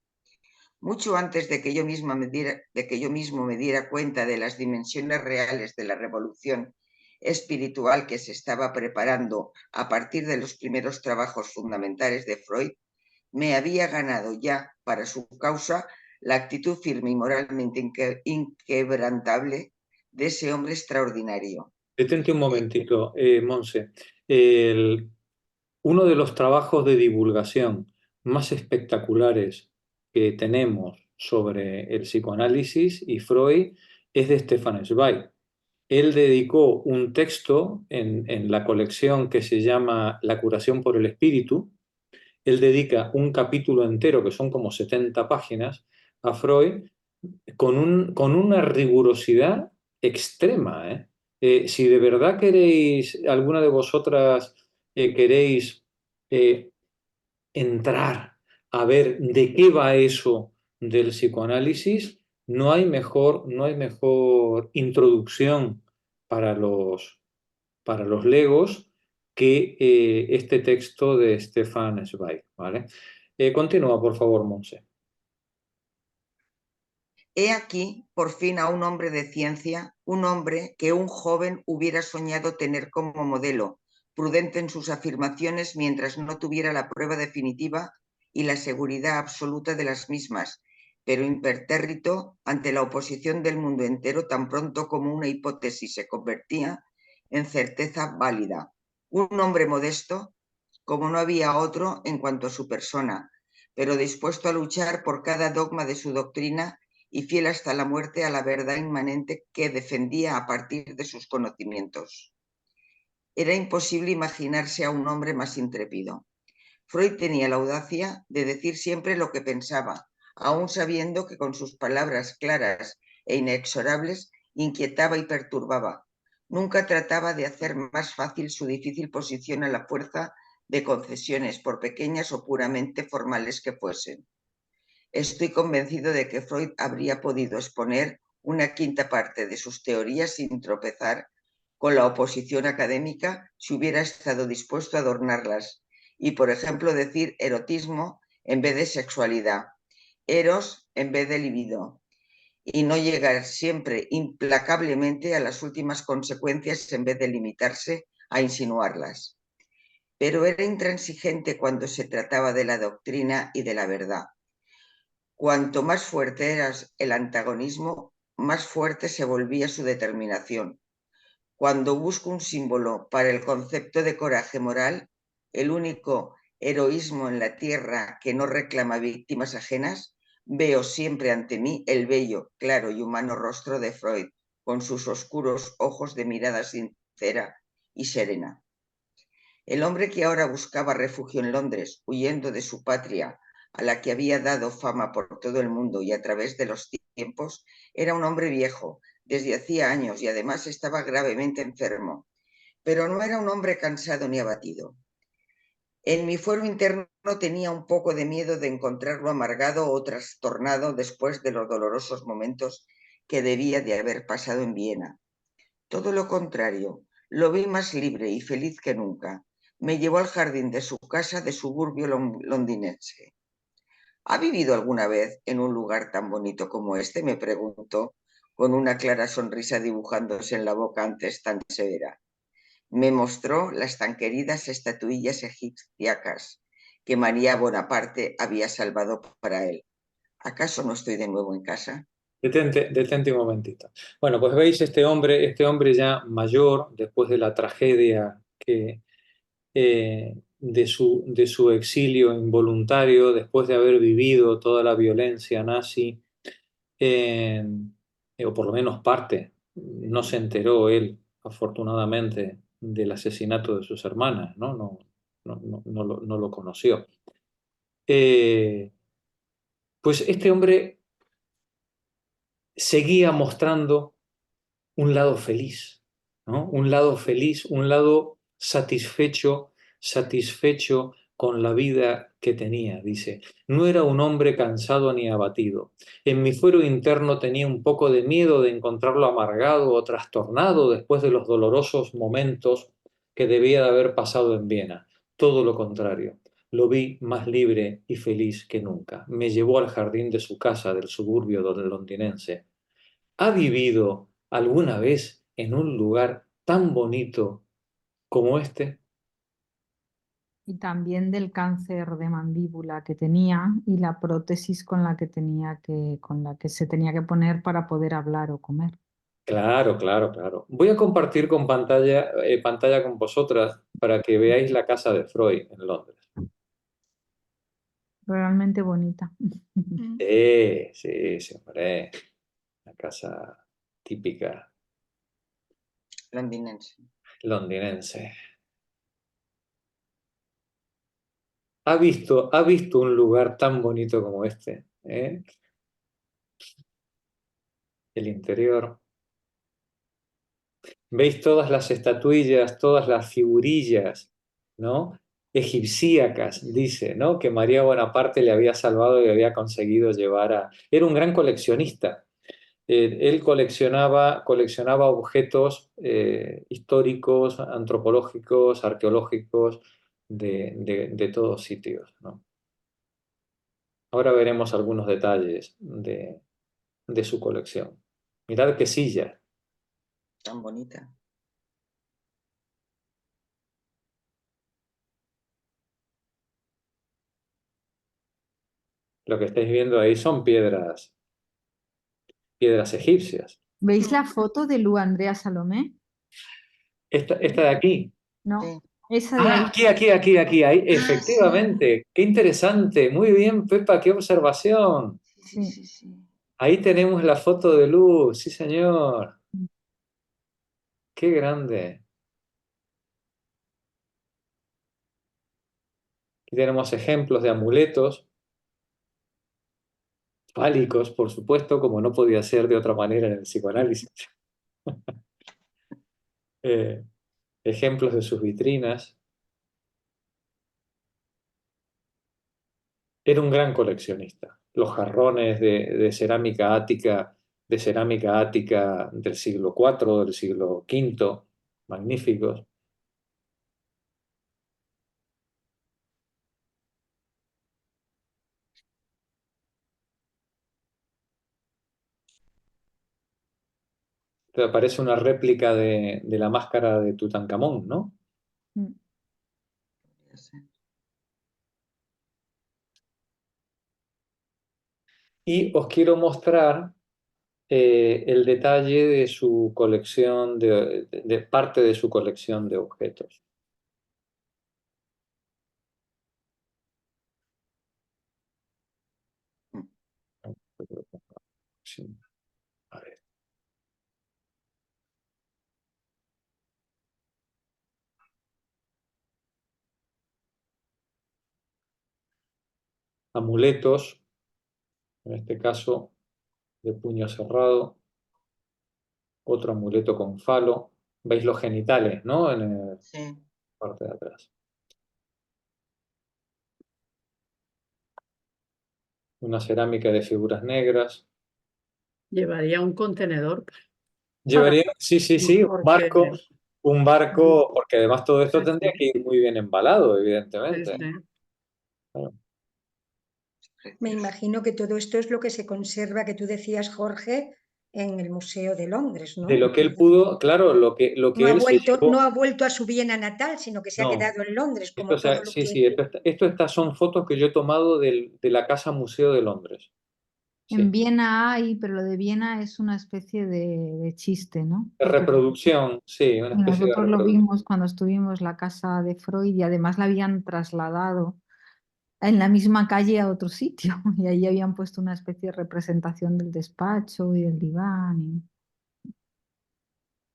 Mucho antes de que yo mismo me diera cuenta de las dimensiones reales de la revolución espiritual que se estaba preparando a partir de los primeros trabajos fundamentales de Freud, me había ganado ya para su causa la actitud firme y moralmente inquebrantable de ese hombre extraordinario. Detente un momentito, Monse. Uno de los trabajos de divulgación más espectaculares que tenemos sobre el psicoanálisis y Freud es de Stefan Zweig. Él dedicó un texto en la colección que se llama La curación por el espíritu. Él dedica un capítulo entero, que son como 70 páginas, a Freud con una rigurosidad extrema, ¿eh? Si de verdad queréis, alguna de vosotras queréis entrar a ver de qué va eso del psicoanálisis, no hay mejor introducción para los legos que este texto de Stefan Zweig, ¿vale? Continúa, por favor, Monse. He aquí, por fin, a un hombre de ciencia, un hombre que un joven hubiera soñado tener como modelo, prudente en sus afirmaciones mientras no tuviera la prueba definitiva y la seguridad absoluta de las mismas, pero impertérrito ante la oposición del mundo entero tan pronto como una hipótesis se convertía en certeza válida. Un hombre modesto, como no había otro en cuanto a su persona, pero dispuesto a luchar por cada dogma de su doctrina y fiel hasta la muerte a la verdad inmanente que defendía a partir de sus conocimientos. Era imposible imaginarse a un hombre más intrépido. Freud tenía la audacia de decir siempre lo que pensaba, aun sabiendo que con sus palabras claras e inexorables inquietaba y perturbaba. Nunca trataba de hacer más fácil su difícil posición a la fuerza de concesiones, por pequeñas o puramente formales que fuesen. Estoy convencido de que Freud habría podido exponer una quinta parte de sus teorías sin tropezar con la oposición académica si hubiera estado dispuesto a adornarlas y, por ejemplo, decir erotismo en vez de sexualidad, eros en vez de libido, y no llegar siempre implacablemente a las últimas consecuencias en vez de limitarse a insinuarlas. Pero era intransigente cuando se trataba de la doctrina y de la verdad. Cuanto más fuerte era el antagonismo, más fuerte se volvía su determinación. Cuando busco un símbolo para el concepto de coraje moral, el único heroísmo en la tierra que no reclama víctimas ajenas, veo siempre ante mí el bello, claro y humano rostro de Freud, con sus oscuros ojos de mirada sincera y serena. El hombre que ahora buscaba refugio en Londres, huyendo de su patria, a la que había dado fama por todo el mundo y a través de los tiempos, era un hombre viejo, desde hacía años, y además estaba gravemente enfermo. Pero no era un hombre cansado ni abatido. En mi fuero interno tenía un poco de miedo de encontrarlo amargado o trastornado después de los dolorosos momentos que debía de haber pasado en Viena. Todo lo contrario, lo vi más libre y feliz que nunca. Me llevó al jardín de su casa de suburbio londinense. ¿Ha vivido alguna vez en un lugar tan bonito como este?, me preguntó, con una clara sonrisa dibujándose en la boca antes tan severa. Me mostró las tan queridas estatuillas egipciacas que María Bonaparte había salvado para él. ¿Acaso no estoy de nuevo en casa? Detente un momentito. Bueno, pues veis este hombre ya mayor, después de la tragedia de su exilio involuntario, después de haber vivido toda la violencia nazi, o por lo menos parte, no se enteró él, afortunadamente, del asesinato de sus hermanas, ¿no? No lo conoció. Pues este hombre seguía mostrando un lado feliz, ¿no? Un lado feliz, un lado satisfecho con la vida que tenía, dice. No era un hombre cansado ni abatido. En mi fuero interno tenía un poco de miedo de encontrarlo amargado o trastornado después de los dolorosos momentos que debía de haber pasado en Viena. Todo lo contrario. Lo vi más libre y feliz que nunca. Me llevó al jardín de su casa del suburbio londinense. ¿Ha vivido alguna vez en un lugar tan bonito como este? Y también del cáncer de mandíbula que tenía y la prótesis con la que se tenía que poner para poder hablar o comer. Claro, claro, claro. Voy a compartir con pantalla con vosotras para que veáis la casa de Freud en Londres. Realmente bonita. Sí, hombre. La casa típica Londinense. londinense. ¿Ha visto un lugar tan bonito como este? El interior. ¿Veis todas las estatuillas, todas las figurillas, ¿no? egipcíacas, dice, ¿no? Que María Bonaparte le había salvado y había conseguido llevar a... Era un gran coleccionista. Él coleccionaba objetos históricos, antropológicos, arqueológicos, de todos sitios, ¿no? Ahora veremos algunos detalles de su colección. Mirad qué silla. Tan bonita. Lo que estáis viendo ahí son piedras egipcias. ¿Veis la foto de Lu Andrea Salomé? Esta de aquí. No, Sí. esa de ahí. Aquí, ahí. Ah, Efectivamente. Qué interesante. Muy bien, Pepa, qué observación. Sí. Ahí tenemos la foto de Luz. Sí, señor. Qué grande. Aquí tenemos ejemplos de amuletos fálicos, por supuesto, como no podía ser de otra manera en el psicoanálisis. Ejemplos de sus vitrinas. Era un gran coleccionista. Los jarrones de cerámica ática, del siglo IV, del siglo V, magníficos. Te aparece una réplica de la máscara de Tutankamón, ¿no? Mm. Y os quiero mostrar el detalle de su colección, de parte de su colección de objetos. Sí. A ver. Amuletos, en este caso de puño cerrado, otro amuleto con falo. ¿Veis los genitales, no? En la Sí. parte de atrás. Una cerámica de figuras negras. Llevaría un contenedor. Llevaría, sí, Porque un barco, porque además todo esto sí, tendría sí, que ir muy bien embalado, sí, evidentemente. sí. Claro. Me imagino que todo esto es lo que se conserva, que tú decías, Jorge, en el Museo de Londres, De ¿no? lo que él pudo, claro, lo que No ha él se vuelto, no llevó. ha vuelto a su Viena natal, sino que se ha No, quedado en Londres, como todo lo que... sí, estas son fotos que yo he tomado de la Casa Museo de Londres. En Sí. Viena hay, pero lo de Viena es una especie de chiste, ¿no? De Porque reproducción, sí, una especie de nosotros lo reproducción. vimos cuando estuvimos en la casa de Freud y además la habían trasladado en la misma calle a otro sitio y ahí habían puesto una especie de representación del despacho y del diván.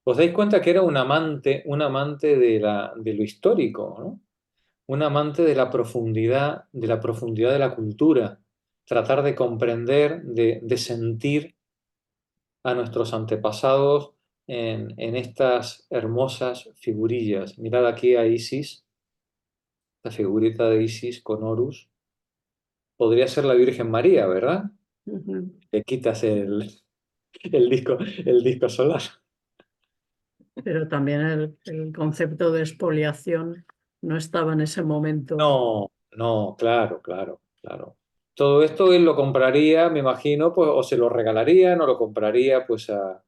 ¿Os dais cuenta que era un amante de lo histórico, ¿no? Un amante de la profundidad de la cultura, tratar de comprender, de sentir a nuestros antepasados en estas hermosas figurillas. Mirad aquí a Isis, la figurita de Isis con Horus. Podría ser la Virgen María, ¿verdad? Ujú. Le quitas el disco solar. Pero también el concepto de expoliación no estaba en ese momento. No, claro. Todo esto él lo compraría, me imagino, pues, o se lo regalarían, o lo compraría pues a,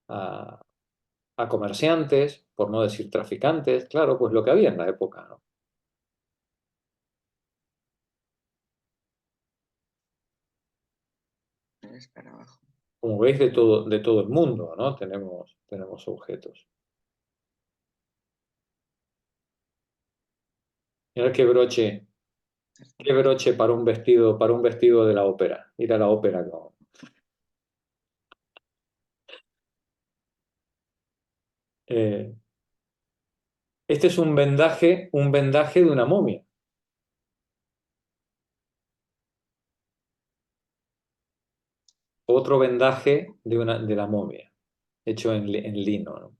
a comerciantes, por no decir traficantes, claro, pues lo que había en la época, ¿no? Es para abajo. Como veis, de todo el mundo, ¿no? Tenemos objetos. Mirad qué broche para un vestido de la ópera, ir a la ópera con... Eh, este es un vendaje de una momia. Otro vendaje de la momia, hecho en lino, ¿no?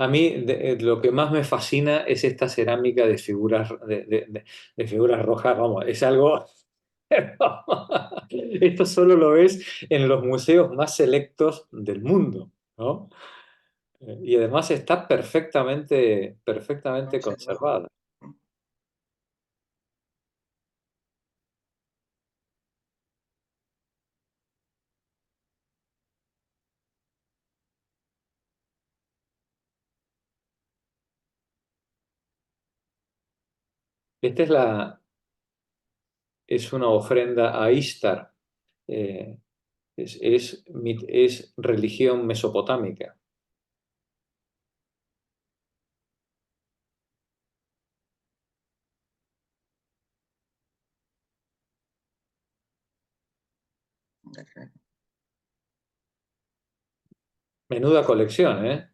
A mí lo que más me fascina es esta cerámica de figuras, de figuras rojas, vamos, es algo... Esto solo lo ves en los museos más selectos del mundo, ¿no? Y además está perfectamente conservada. Esta es una ofrenda a Ishtar. eh, es religión mesopotámica. Menuda colección, ¿eh?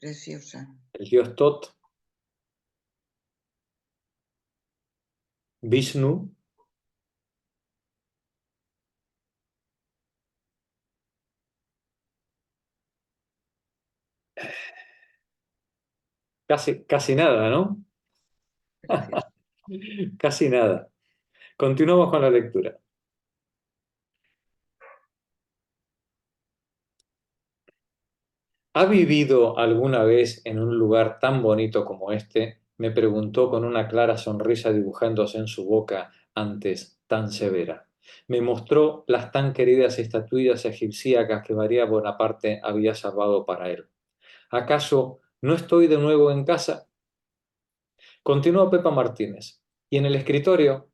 Preciosa. El dios Tot, Vishnu, casi nada, ¿no? Preciosa. Casi nada. Continuamos con la lectura. ¿Ha vivido alguna vez en un lugar tan bonito como este? Me preguntó con una clara sonrisa dibujándose en su boca antes tan severa. Me mostró las tan queridas estatuillas egipciacas que María Bonaparte había salvado para él. ¿Acaso no estoy de nuevo en casa? Continuó Pepa Martínez. Y en el escritorio,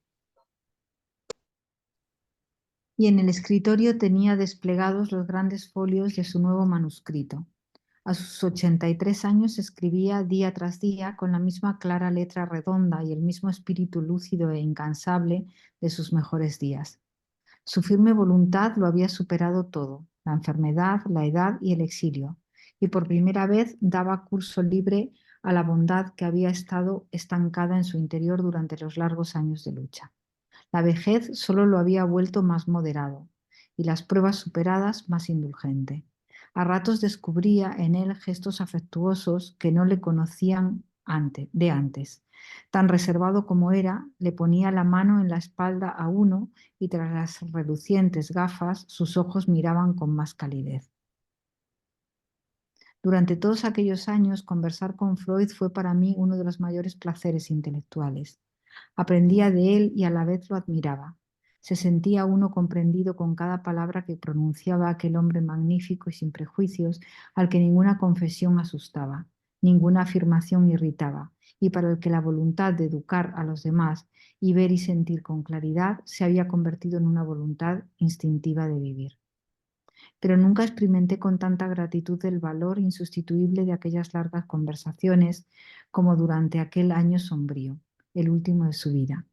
Y en el escritorio tenía desplegados los grandes folios de su nuevo manuscrito. A sus 83 años escribía día tras día con la misma clara letra redonda y el mismo espíritu lúcido e incansable de sus mejores días. Su firme voluntad lo había superado todo, la enfermedad, la edad y el exilio, y por primera vez daba curso libre a la bondad que había estado estancada en su interior durante los largos años de lucha. La vejez solo lo había vuelto más moderado y las pruebas superadas más indulgente. A ratos descubría en él gestos afectuosos que no le conocían de antes. Tan reservado como era, le ponía la mano en la espalda a uno y tras las relucientes gafas sus ojos miraban con más calidez. Durante todos aquellos años, conversar con Freud fue para mí uno de los mayores placeres intelectuales. Aprendía de él y a la vez lo admiraba. Se sentía uno comprendido con cada palabra que pronunciaba aquel hombre magnífico y sin prejuicios, al que ninguna confesión asustaba, ninguna afirmación irritaba, y para el que la voluntad de educar a los demás y ver y sentir con claridad se había convertido en una voluntad instintiva de vivir. Pero nunca experimenté con tanta gratitud el valor insustituible de aquellas largas conversaciones como durante aquel año sombrío, el último de su vida.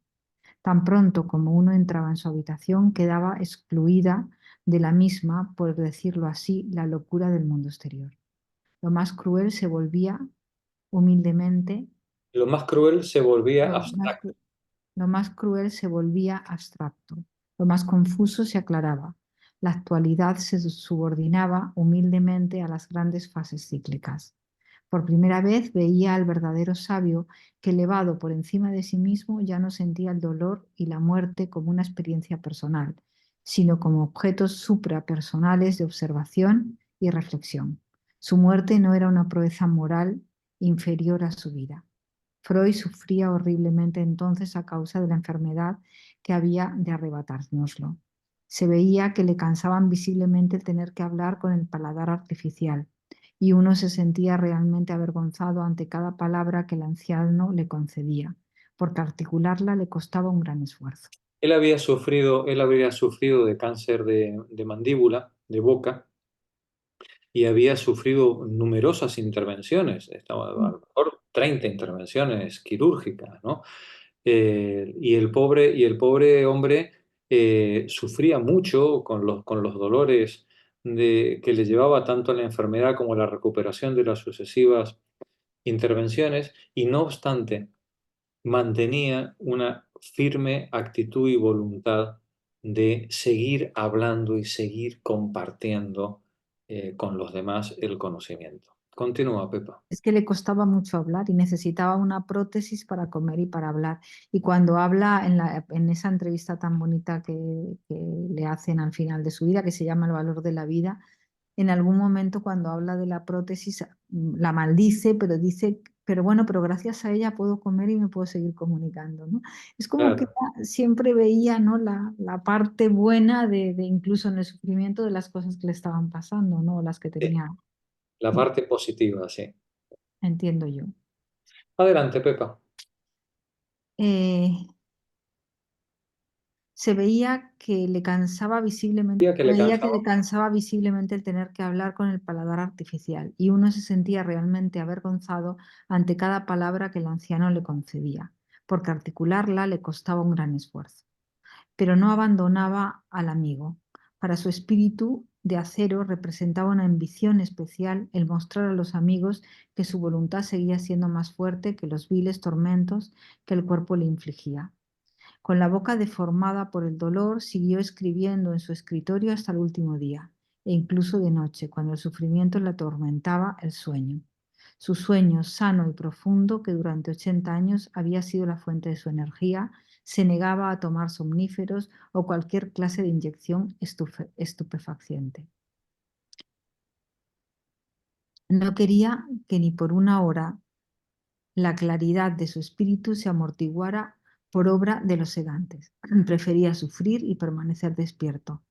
Tan pronto como uno entraba en su habitación, quedaba excluida de la misma, por decirlo así, la locura del mundo exterior. Lo más cruel se volvía humildemente, lo más cruel se volvía lo más, abstracto. lo más cruel se volvía abstracto, lo más confuso se aclaraba. La actualidad se subordinaba humildemente a las grandes fases cíclicas. Por primera vez veía al verdadero sabio que, elevado por encima de sí mismo, ya no sentía el dolor y la muerte como una experiencia personal, sino como objetos suprapersonales de observación y reflexión. Su muerte no era una proeza moral inferior a su vida. Freud sufría horriblemente entonces a causa de la enfermedad que había de arrebatárnoslo. Se veía que le cansaban visiblemente el tener que hablar con el paladar artificial, y uno se sentía realmente avergonzado ante cada palabra que el anciano le concedía, porque articularla le costaba un gran esfuerzo. Él había sufrido de cáncer de mandíbula, de boca, y había sufrido numerosas intervenciones, estaba a lo mejor 30 intervenciones quirúrgicas, ¿no? Y el pobre hombre sufría mucho con los dolores que le llevaba tanto la enfermedad como la recuperación de las sucesivas intervenciones, y no obstante mantenía una firme actitud y voluntad de seguir hablando y seguir compartiendo con los demás el conocimiento. Continúa, Pepa. Es que le costaba mucho hablar y necesitaba una prótesis para comer y para hablar. Y cuando habla en esa entrevista tan bonita que le hacen al final de su vida, que se llama El valor de la vida, en algún momento cuando habla de la prótesis la maldice, pero dice, pero bueno, pero gracias a ella puedo comer y me puedo seguir comunicando, ¿no? Es como que Claro, siempre veía, ¿no? la parte buena de incluso en el sufrimiento de las cosas que le estaban pasando, ¿no? Las que sí, tenía, la parte positiva, sí. entiendo yo. Adelante, Pepa. Eh, se veía que le cansaba visiblemente, ¿Día que le veía que le cansaba? cansaba visiblemente el tener que hablar con el paladar artificial y uno se sentía realmente avergonzado ante cada palabra que el anciano le concedía, porque articularla le costaba un gran esfuerzo. Pero no abandonaba al amigo. Para su espíritu de acero representaba una ambición especial el mostrar a los amigos que su voluntad seguía siendo más fuerte que los viles tormentos que el cuerpo le infligía. Con la boca deformada por el dolor, siguió escribiendo en su escritorio hasta el último día, e incluso de noche, cuando el sufrimiento le atormentaba el sueño. Su sueño sano y profundo, que durante 80 años había sido la fuente de su energía, se negaba a tomar somníferos o cualquier clase de inyección estupefaciente. No quería que ni por una hora la claridad de su espíritu se amortiguara por obra de los sedantes. Prefería sufrir y permanecer despierto,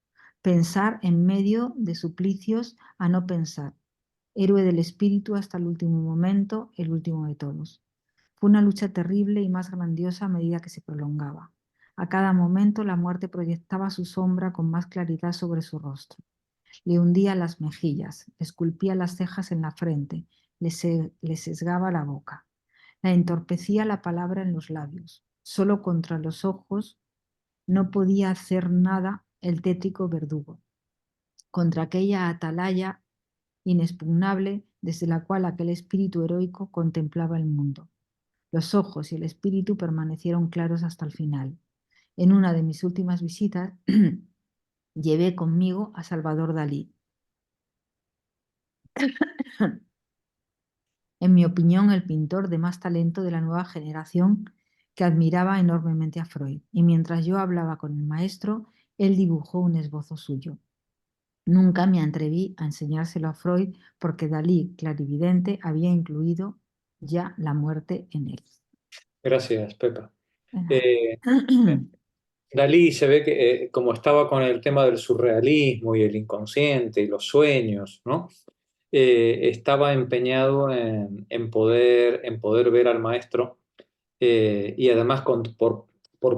pensar en medio de suplicios a no pensar, héroe del espíritu hasta el último momento, el último de todos. Fue una lucha terrible y más grandiosa a medida que se prolongaba. A cada momento la muerte proyectaba su sombra con más claridad sobre su rostro. Le hundía las mejillas, le esculpía las cejas en la frente, le sesgaba la boca. La entorpecía la palabra en los labios. Solo contra los ojos no podía hacer nada el tétrico verdugo. Contra aquella atalaya inexpugnable desde la cual aquel espíritu heroico contemplaba el mundo. Los ojos y el espíritu permanecieron claros hasta el final. En una de mis últimas visitas llevé conmigo a Salvador Dalí. En mi opinión, el pintor de más talento de la nueva generación que admiraba enormemente a Freud. Y mientras yo hablaba con el maestro, él dibujó un esbozo suyo. Nunca me atreví a enseñárselo a Freud porque Dalí, clarividente, había incluido ya la muerte en él. Gracias, Pepa. De nada. Eh, Dalí se ve que como estaba con el tema del surrealismo y el inconsciente y los sueños, ¿no? Estaba empeñado en poder ver al maestro y además por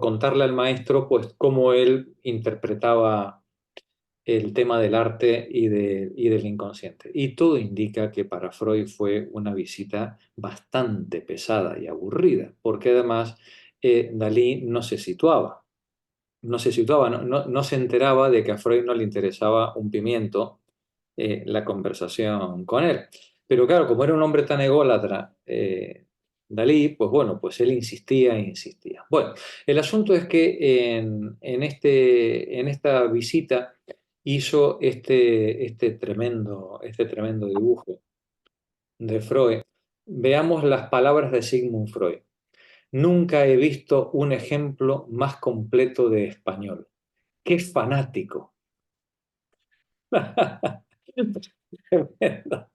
contarle al maestro pues cómo él interpretaba el tema del arte y del inconsciente. Y todo indica que para Freud fue una visita bastante pesada y aburrida, porque además Dalí no se enteraba de que a Freud no le interesaba un pimiento la conversación con él. Pero claro, como era un hombre tan ególatra, Dalí, pues bueno, pues él insistía e insistía. Bueno, el asunto es que en esta visita hizo este tremendo dibujo de Freud. Veamos las palabras de Sigmund Freud. Nunca he visto un ejemplo más completo de español. ¡Qué fanático! Tremendo.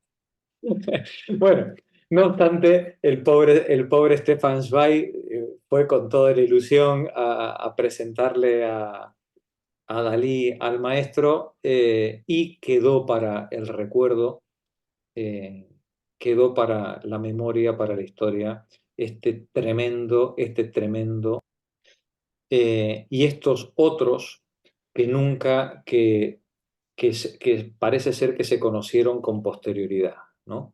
Bueno, no obstante, el pobre Stefan Zweig fue con toda la ilusión a presentarle a Dalí al maestro y quedó para el recuerdo, quedó para la memoria, para la historia, este tremendo y estos otros que nunca, que parece ser que se conocieron con posterioridad, ¿no?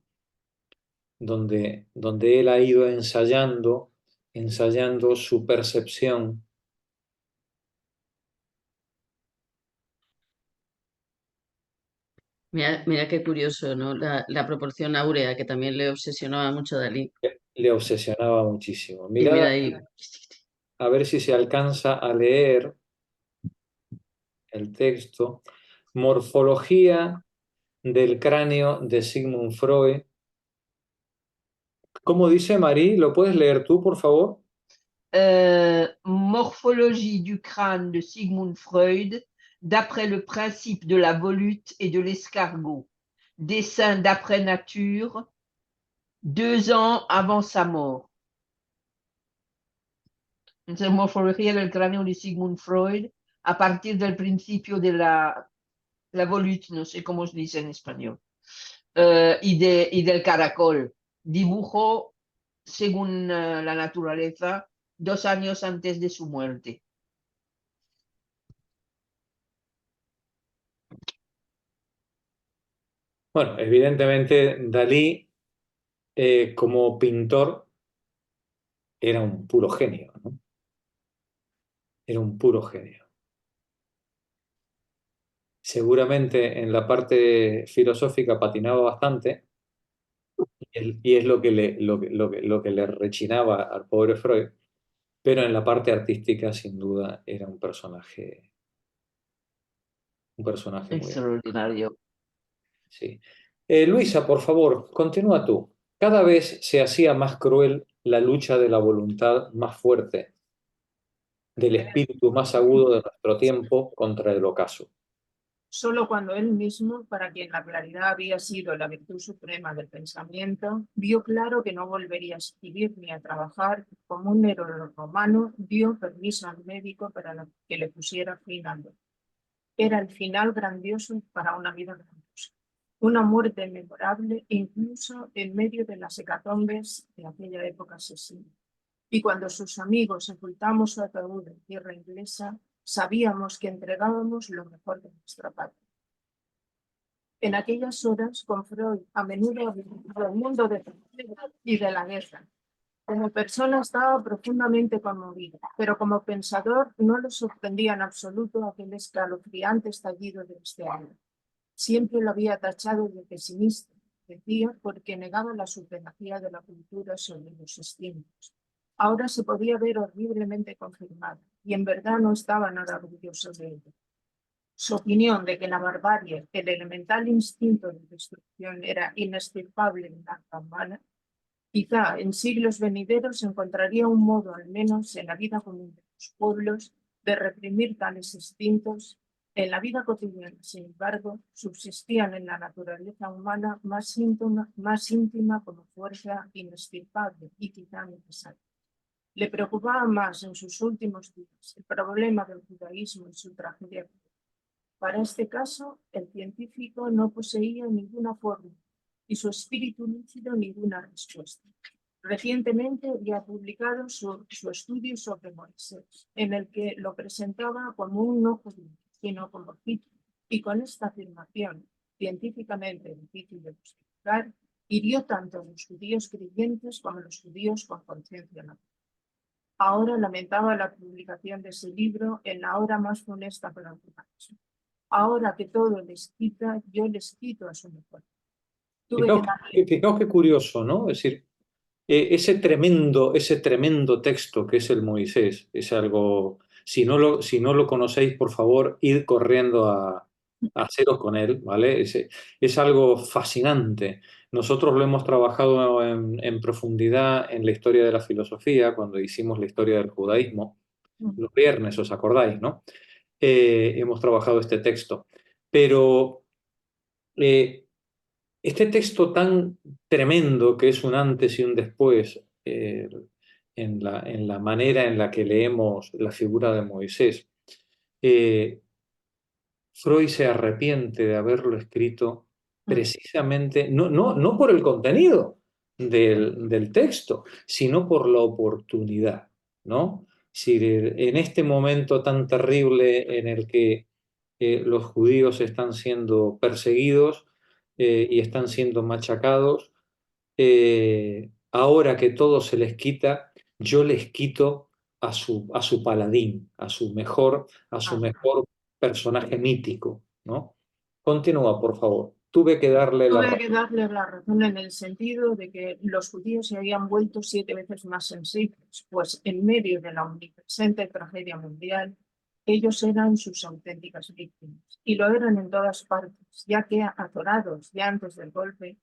Donde él ha ido ensayando su percepción. Mira, mira qué curioso, ¿no? La proporción áurea que también le obsesionaba mucho a Dalí. Le obsesionaba muchísimo. Y Mirad mira ahí, a ver si se alcanza a leer el texto. Morfología del cráneo de Sigmund Freud. ¿Cómo dice Marie? ¿Lo puedes leer tú, por favor? Morphologie du crâne de Sigmund Freud, d'après le principe de la volute et de l'escargot. Dessin d'après nature, 2 ans avant sa mort. Entonces, morfología del cráneo de Sigmund Freud, a partir del principio de la volute, no sé cómo se dice en español, y del caracol. Dibujo, según la naturaleza, 2 años antes de su muerte. Bueno, evidentemente Dalí, como pintor, era un puro genio, ¿no? Era un puro genio. Seguramente en la parte filosófica patinaba bastante y es lo que le rechinaba al pobre Freud, pero en la parte artística sin duda era un personaje muy Extraordinario. sí. Luisa, por favor, continúa tú. Cada vez se hacía más cruel la lucha de la voluntad más fuerte, del espíritu más agudo de nuestro tiempo contra el ocaso. Solo cuando él mismo, para quien la claridad había sido la virtud suprema del pensamiento, vio claro que no volvería a escribir ni a trabajar, como un héroe romano dio permiso al médico para que le pusiera fin al dolor. Era el final grandioso para una vida grandiosa, una muerte memorable incluso en medio de las hecatombes de aquella época asesina. Y cuando sus amigos sepultamos su ataúd en tierra inglesa, sabíamos que entregábamos lo mejor de nuestra patria. En aquellas horas, con Freud, a menudo hablaba del mundo de y de la guerra. Como persona estaba profundamente conmovido, pero como pensador no le sorprendía en absoluto aquel escalofriante estallido de este año. Siempre lo había tachado de pesimista, decía, porque negaba la supremacía de la cultura sobre los instintos. Ahora se podía ver horriblemente confirmado, y en verdad no estaba nada orgulloso de ello. Su opinión de que la barbarie, el elemental instinto de destrucción, era inestirpable en la raza humana, quizá en siglos venideros encontraría un modo, al menos en la vida común de los pueblos, de reprimir tales instintos. En la vida cotidiana, sin embargo, subsistían en la naturaleza humana más íntima como fuerza inestirpable y quizá necesaria. Le preocupaba más en sus últimos días el problema del judaísmo y su tragedia. Para este caso, el científico no poseía ninguna fórmula y su espíritu lúcido ninguna respuesta. Recientemente había publicado su estudio sobre Moisés, en el que lo presentaba como un no judío, sino como egipcio, y con esta afirmación, científicamente difícil de justificar, hirió tanto a los judíos creyentes como a los judíos con conciencia natural. Ahora lamentaba la publicación de ese libro en la hora más funesta para el judaísmo. Ahora que todo les quita, yo les quito a su mejor. Fijaos qué curioso, ¿no? Es decir, ese tremendo texto que es el Moisés, es algo, si no lo conocéis, por favor, id corriendo a haceros con él, ¿vale? Es algo fascinante. Nosotros lo hemos trabajado en profundidad en la historia de la filosofía, cuando hicimos la historia del judaísmo, los viernes, ¿os acordáis, no? Hemos trabajado este texto. Pero este texto tan tremendo que es un antes y un después en la manera en la que leemos la figura de Moisés, Freud se arrepiente de haberlo escrito precisamente, no por el contenido del texto, sino por la oportunidad, ¿no? Si en este momento tan terrible en el que los judíos están siendo perseguidos y están siendo machacados, ahora que todo se les quita, yo les quito a su paladín, a su mejor personaje mítico, ¿no? Continúa, por favor. Tuve que darle la razón en el sentido de que los judíos se habían vuelto 7 veces más sensibles, pues en medio de la omnipresente tragedia mundial, Ellos eran sus auténticas víctimas y lo eran en todas partes, ya que azorados ya antes del golpe,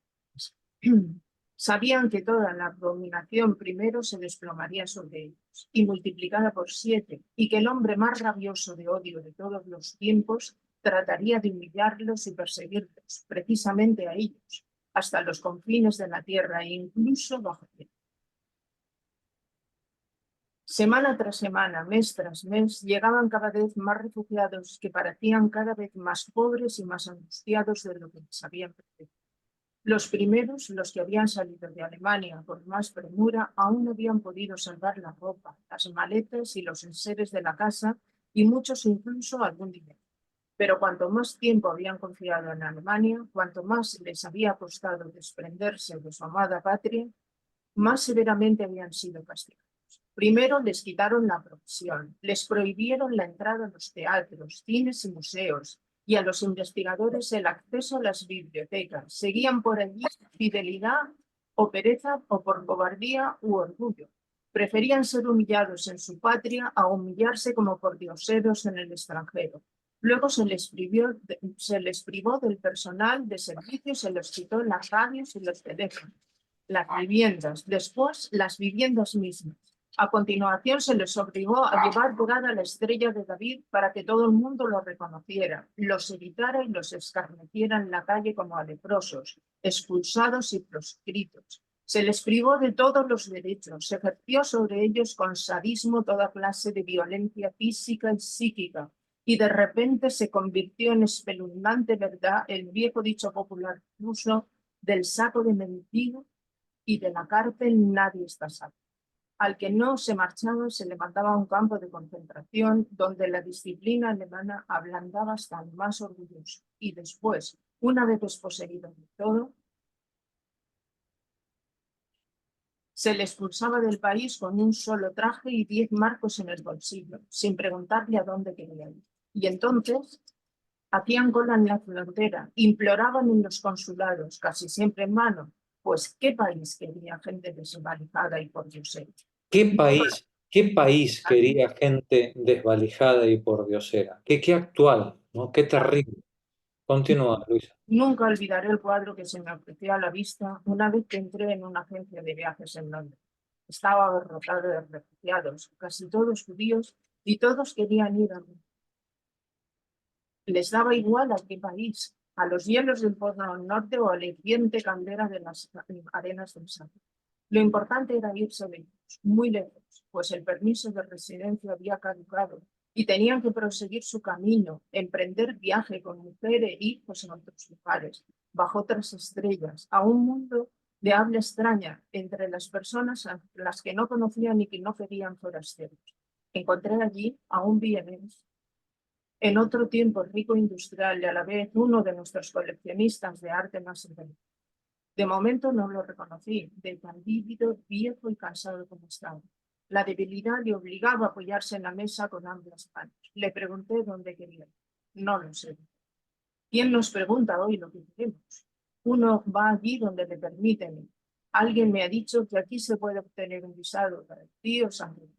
sabían que toda la abominación primero se desplomaría sobre ellos y multiplicada por 7, y que el hombre más rabioso de odio de todos los tiempos trataría de humillarlos y perseguirlos, precisamente a ellos, hasta los confines de la tierra e incluso bajo tierra. Semana tras semana, mes tras mes, llegaban cada vez más refugiados que parecían cada vez más pobres y más angustiados de lo que les habían perdido. Los primeros, los que habían salido de Alemania con más premura, aún no habían podido salvar la ropa, las maletas y los enseres de la casa, y muchos incluso algún dinero. Pero cuanto más tiempo habían confiado en Alemania, cuanto más les había costado desprenderse de su amada patria, más severamente habían sido castigados. Primero les quitaron la provisión, les prohibieron la entrada a los teatros, cines y museos, y a los investigadores el acceso a las bibliotecas. Seguían por allí fidelidad o pereza o por cobardía u orgullo. Preferían ser humillados en su patria a humillarse como pordioseros en el extranjero. Luego se les privó del personal de servicio, se les quitó las radios y los teléfonos, las viviendas, después las viviendas mismas. A continuación se les obligó a llevar dorada la estrella de David para que todo el mundo lo reconociera, los evitara y los escarneciera en la calle como a leprosos, expulsados y proscritos. Se les privó de todos los derechos, se ejerció sobre ellos con sadismo toda clase de violencia física y psíquica, y de repente se convirtió en espeluznante verdad el viejo dicho popular ruso del saco de mendigo y de la cárcel nadie está salvo. Al que no se marchaba se le mandaba a un campo de concentración donde la disciplina alemana ablandaba hasta el más orgulloso. Y después, una vez desposeído de todo, se le expulsaba del país con un solo traje y 10 marcos en el bolsillo, sin preguntarle a dónde quería ir. Y entonces hacían cola en la frontera, imploraban en los consulados, casi siempre en mano, pues ¿qué país quería gente desvalijada y pordiosera? ¿Qué país quería gente desvalijada y pordiosera? Qué actual, ¿no? Qué terrible. Continúa, Luisa. Nunca olvidaré el cuadro que se me ofreció a la vista una vez que entré en una agencia de viajes en Londres. Estaba abarrotado de refugiados, casi todos judíos, y todos querían ir a mí. Les daba igual a qué país, a los hielos del Polo Norte o a la hirviente caldera de las arenas del Sahara. Lo importante era irse lejos, muy lejos, pues el permiso de residencia había caducado y tenían que proseguir su camino, emprender viaje con mujer e hijos en otros lugares, bajo otras estrellas, a un mundo de habla extraña entre las personas a las que no conocían y que no querían forasteros. Encontré allí a un vienés, en otro tiempo rico industrial y a la vez uno de nuestros coleccionistas de arte más importante. De momento no lo reconocí, de tan vívido, viejo y cansado como estaba. La debilidad le obligaba a apoyarse en la mesa con ambas manos. Le pregunté dónde quería ir. No lo sé. ¿Quién nos pregunta hoy lo que queremos? Uno va allí donde le permiten ir. Alguien me ha dicho que aquí se puede obtener un visado para el tío sangriento.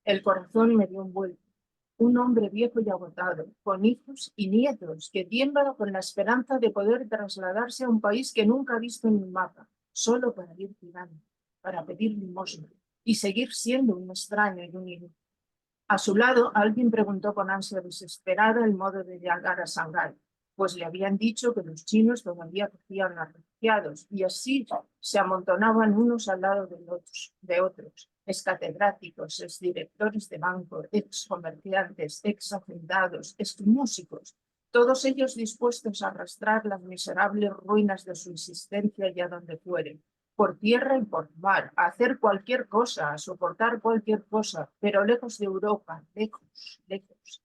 El corazón me dio un vuelco. Un hombre viejo y agotado, con hijos y nietos, que tiembla con la esperanza de poder trasladarse a un país que nunca ha visto en un mapa, solo para ir tirando, para pedir limosna y seguir siendo un extraño y un inútil. A su lado, alguien preguntó con ansia desesperada el modo de llegar a Shanghái, pues le habían dicho que los chinos todavía cogían a refugiados y así se amontonaban unos al lado de otros. Ex-catedráticos, ex-directores de banco, ex-comerciantes, ex-hacendados, ex-músicos, todos ellos dispuestos a arrastrar las miserables ruinas de su existencia allá donde fueren, por tierra y por mar, a hacer cualquier cosa, a soportar cualquier cosa, pero lejos de Europa, lejos, lejos.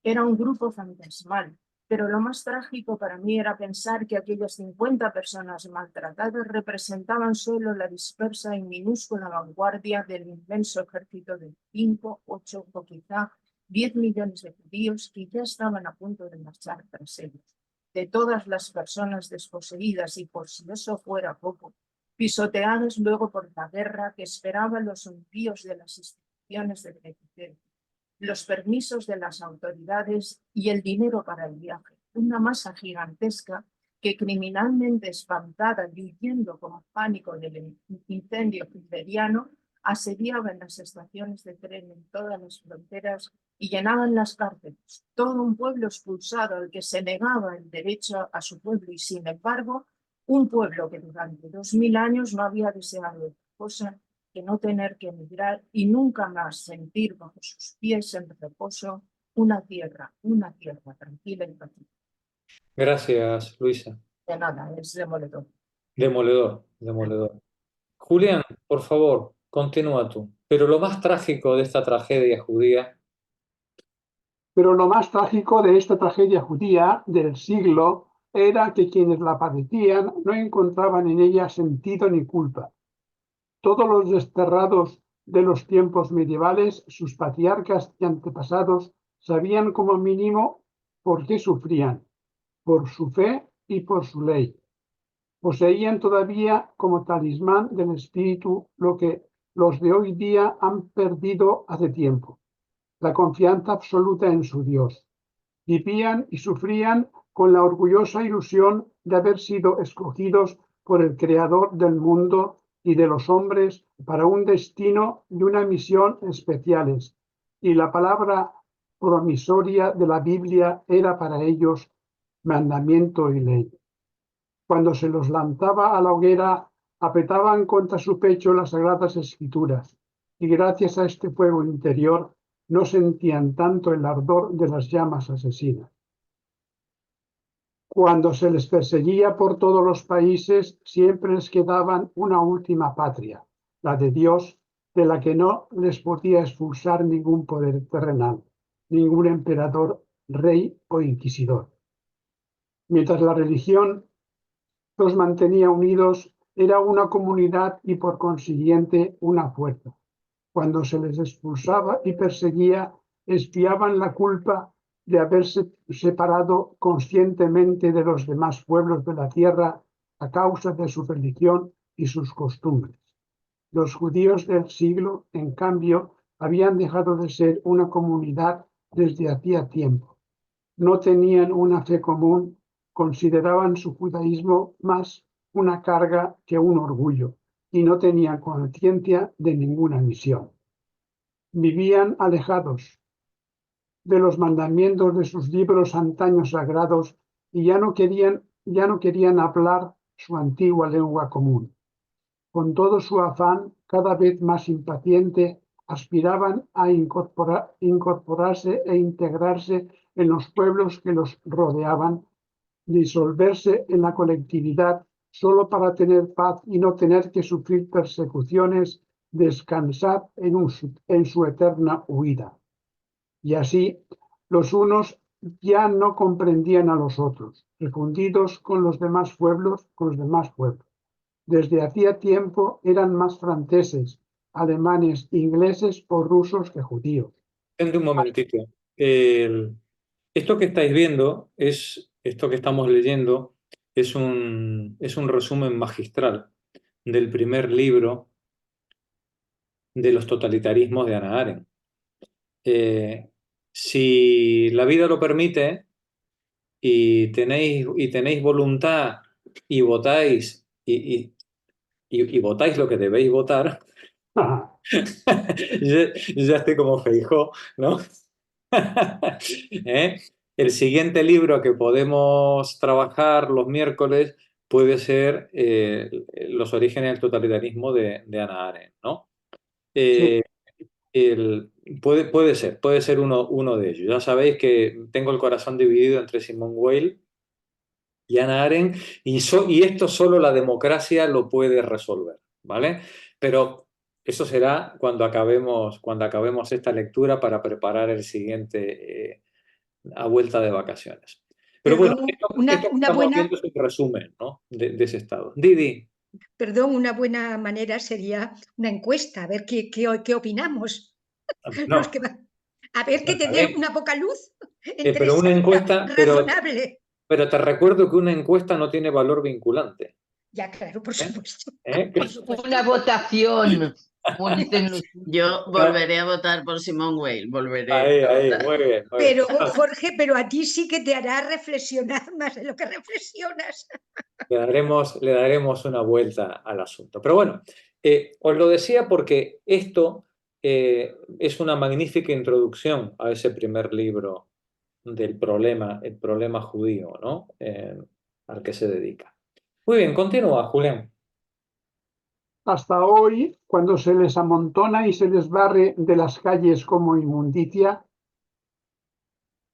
Era un grupo fantasmal, pero lo más trágico para mí era pensar que aquellas 50 personas maltratadas representaban solo la dispersa y minúscula vanguardia del inmenso ejército de 5, 8 o quizá 10 millones de judíos que ya estaban a punto de marchar tras ellos. De todas las personas desposeídas y por si eso fuera poco, pisoteadas luego por la guerra que esperaban los envíos de las instituciones de beneficencia. los permisos de las autoridades y el dinero para el viaje. Una masa gigantesca que, criminalmente espantada y huyendo con pánico del incendio hitleriano, asediaba en las estaciones de tren en todas las fronteras y llenaban las cárceles. Todo un pueblo expulsado al que se negaba el derecho a su pueblo y, sin embargo, un pueblo que durante 2000 años no había deseado otra cosa que no tener que emigrar y nunca más sentir bajo sus pies en reposo una tierra tranquila y pacífica. Gracias, Luisa. De nada, es demoledor. Demoledor, demoledor. Julián, por favor, continúa tú. Pero lo más trágico de esta tragedia judía. Pero lo más trágico de esta tragedia judía del siglo era que quienes la padecían no encontraban en ella sentido ni culpa. Todos los desterrados de los tiempos medievales, sus patriarcas y antepasados, sabían como mínimo por qué sufrían, por su fe y por su ley. Poseían todavía como talismán del espíritu lo que los de hoy día han perdido hace tiempo: la confianza absoluta en su Dios. Vivían y sufrían con la orgullosa ilusión de haber sido escogidos por el Creador del mundo y de los hombres para un destino y una misión especiales, y la palabra promisoria de la Biblia era para ellos mandamiento y ley. Cuando se los lanzaba a la hoguera, apretaban contra su pecho las sagradas escrituras, y gracias a este fuego interior no sentían tanto el ardor de las llamas asesinas. Cuando se les perseguía por todos los países, siempre les quedaba una última patria, la de Dios, de la que no les podía expulsar ningún poder terrenal, ningún emperador, rey o inquisidor. Mientras la religión los mantenía unidos, era una comunidad y por consiguiente una fuerza. Cuando se les expulsaba y perseguía, expiaban la culpa de haberse separado conscientemente de los demás pueblos de la tierra a causa de su religión y sus costumbres. Los judíos del siglo, en cambio, habían dejado de ser una comunidad desde hacía tiempo. No tenían una fe común, consideraban su judaísmo más una carga que un orgullo y no tenían conciencia de ninguna misión. Vivían alejados de los mandamientos de sus libros antaños sagrados y ya no querían hablar su antigua lengua común. Con todo su afán, cada vez más impaciente, aspiraban a incorporarse e integrarse en los pueblos que los rodeaban, disolverse en la colectividad solo para tener paz y no tener que sufrir persecuciones, descansar en su eterna huida. Y así, los unos ya no comprendían a los otros, refundidos con los demás pueblos. Desde hacía tiempo eran más franceses, alemanes, ingleses o rusos que judíos. Un momentito. Esto que estáis viendo, esto que estamos leyendo, es un resumen magistral del primer libro de los totalitarismos de Hannah Arendt. Si la vida lo permite y tenéis voluntad y votáis y votáis lo que debéis votar, yo ya estoy como Feijóo, ¿no? El siguiente libro que podemos trabajar los miércoles puede ser Los orígenes del totalitarismo de Hannah Arendt, ¿no? Sí. Puede ser uno de ellos. Ya sabéis que tengo el corazón dividido entre Simone Weil y Hannah Arendt, y esto solo la democracia lo puede resolver, ¿vale? Pero eso será cuando acabemos esta lectura para preparar el siguiente a vuelta de vacaciones. Pero Perdón, bueno, esto que estamos viendo es un resumen, ¿no? de ese estado. Didi. Perdón, una buena manera sería una encuesta, a ver qué opinamos. No. A ver que te dé una poca luz. Pero una encuesta, razonable. Pero te recuerdo que una encuesta no tiene valor vinculante. Ya, claro, por supuesto. Una votación. como dicen los... Yo volveré a votar por Simone Weil, volveré Ahí, a ahí, votar. muy bien. Muy Pero, bien. Jorge, pero a ti sí que te hará reflexionar más de lo que reflexionas. Le daremos una vuelta al asunto. Pero bueno, os lo decía porque esto es una magnífica introducción a ese primer libro del problema, el problema judío, ¿no? Al que se dedica. Muy bien, continúa, Julián. Hasta hoy, cuando se les amontona y se les barre de las calles como inmundicia,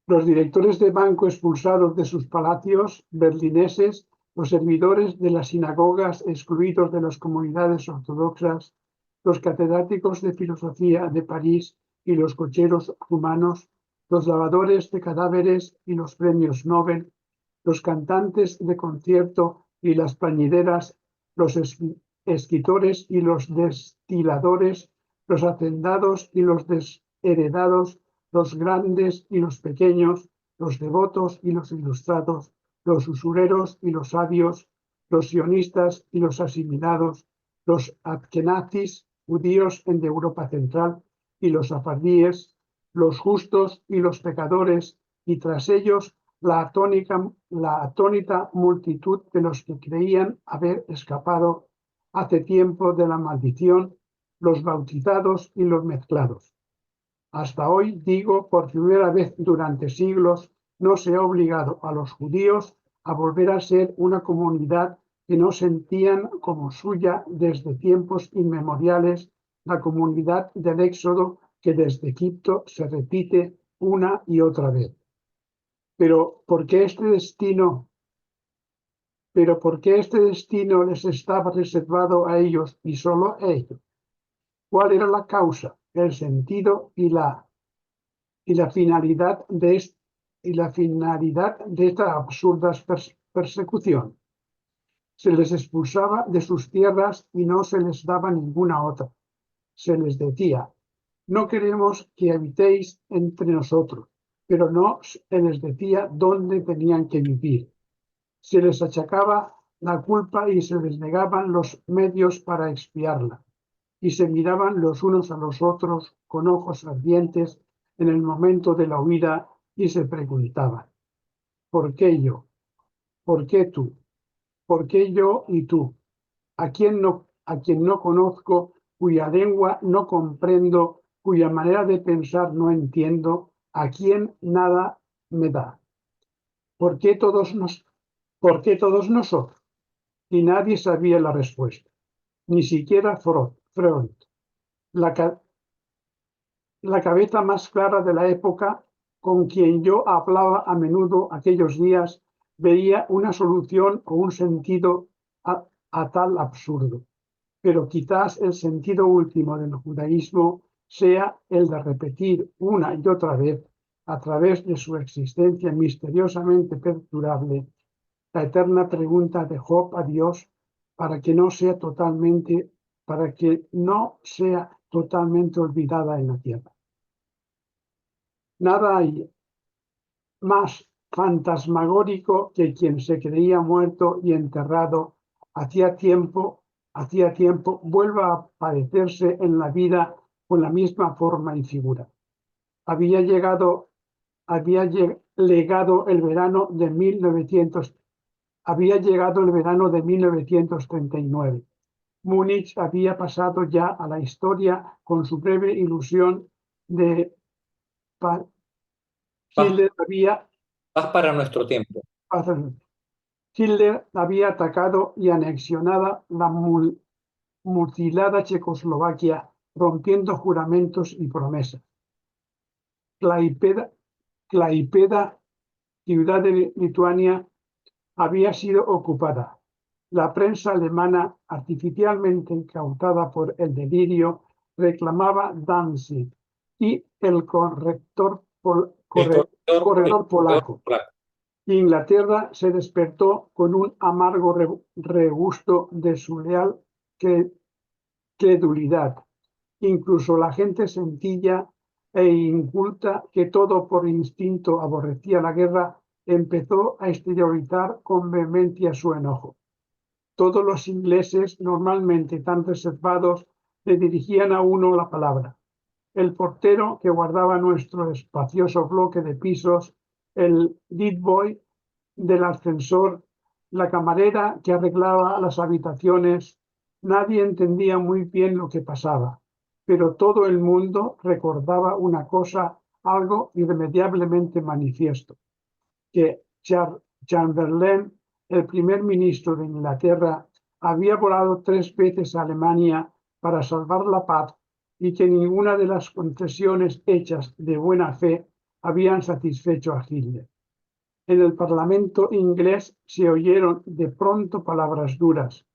los directores de banco expulsados de sus palacios berlineses, los servidores de las sinagogas excluidos de las comunidades ortodoxas, los catedráticos de filosofía de París y los cocheros rumanos, los lavadores de cadáveres y los premios Nobel, los cantantes de concierto y las plañideras, los escritores y los destiladores, los hacendados y los desheredados, los grandes y los pequeños, los devotos y los ilustrados, los usureros y los sabios, los sionistas y los asimilados, los adkenazis, judíos de Europa Central, y los safardíes, los justos y los pecadores, y tras ellos la atónita multitud de los que creían haber escapado hace tiempo de la maldición, los bautizados y los mezclados. Hasta hoy, digo, por primera vez durante siglos, no se ha obligado a los judíos a volver a ser una comunidad que no sentían como suya desde tiempos inmemoriales, la comunidad del Éxodo que desde Egipto se repite una y otra vez. Pero ¿por qué este destino les estaba reservado a ellos y solo a ellos? ¿Cuál era la causa, el sentido y la finalidad de esta absurda persecución? Se les expulsaba de sus tierras y no se les daba ninguna otra. Se les decía: no queremos que habitéis entre nosotros, pero no se les decía dónde tenían que vivir. Se les achacaba la culpa y se les negaban los medios para expiarla, y se miraban los unos a los otros con ojos ardientes en el momento de la huida y se preguntaban: ¿por qué yo? ¿Por qué tú? ¿Por qué yo y tú? A quien no conozco, cuya lengua no comprendo, cuya manera de pensar no entiendo, a quien nada me da. ¿Por qué todos nosotros? Y nadie sabía la respuesta, ni siquiera Freud, la cabeza más clara de la época, con quien yo hablaba a menudo aquellos días, veía una solución o un sentido a tal absurdo. Pero quizás el sentido último del judaísmo sea el de repetir una y otra vez, a través de su existencia misteriosamente perdurable, la eterna pregunta de Job a Dios para que no sea totalmente olvidada en la tierra. Nada hay más fantasmagórico que quien se creía muerto y enterrado hacía tiempo vuelva a aparecerse en la vida con la misma forma y figura. Había llegado el verano de 1939. Múnich había pasado ya a la historia con su breve ilusión de Hitler había Paz para nuestro tiempo. Hitler había atacado y anexionado la mutilada Checoslovaquia, rompiendo juramentos y promesas. Klaipėda, ciudad de Lituania, había sido ocupada. La prensa alemana, artificialmente incautada por el delirio, reclamaba Danzig y el corredor polaco. Inglaterra se despertó con un amargo regusto de su leal credulidad. Incluso la gente sencilla e inculta, que todo por instinto aborrecía la guerra, empezó a exteriorizar con vehemencia su enojo. Todos los ingleses, normalmente tan reservados, le dirigían a uno la palabra. El portero que guardaba nuestro espacioso bloque de pisos, el lead boy del ascensor, la camarera que arreglaba las habitaciones. Nadie entendía muy bien lo que pasaba, pero todo el mundo recordaba una cosa, algo irremediablemente manifiesto, que Chamberlain, el primer ministro de Inglaterra, había volado 3 veces a Alemania para salvar la paz y que ninguna de las concesiones hechas de buena fe habían satisfecho a Hitler. En el Parlamento inglés se oyeron de pronto palabras duras.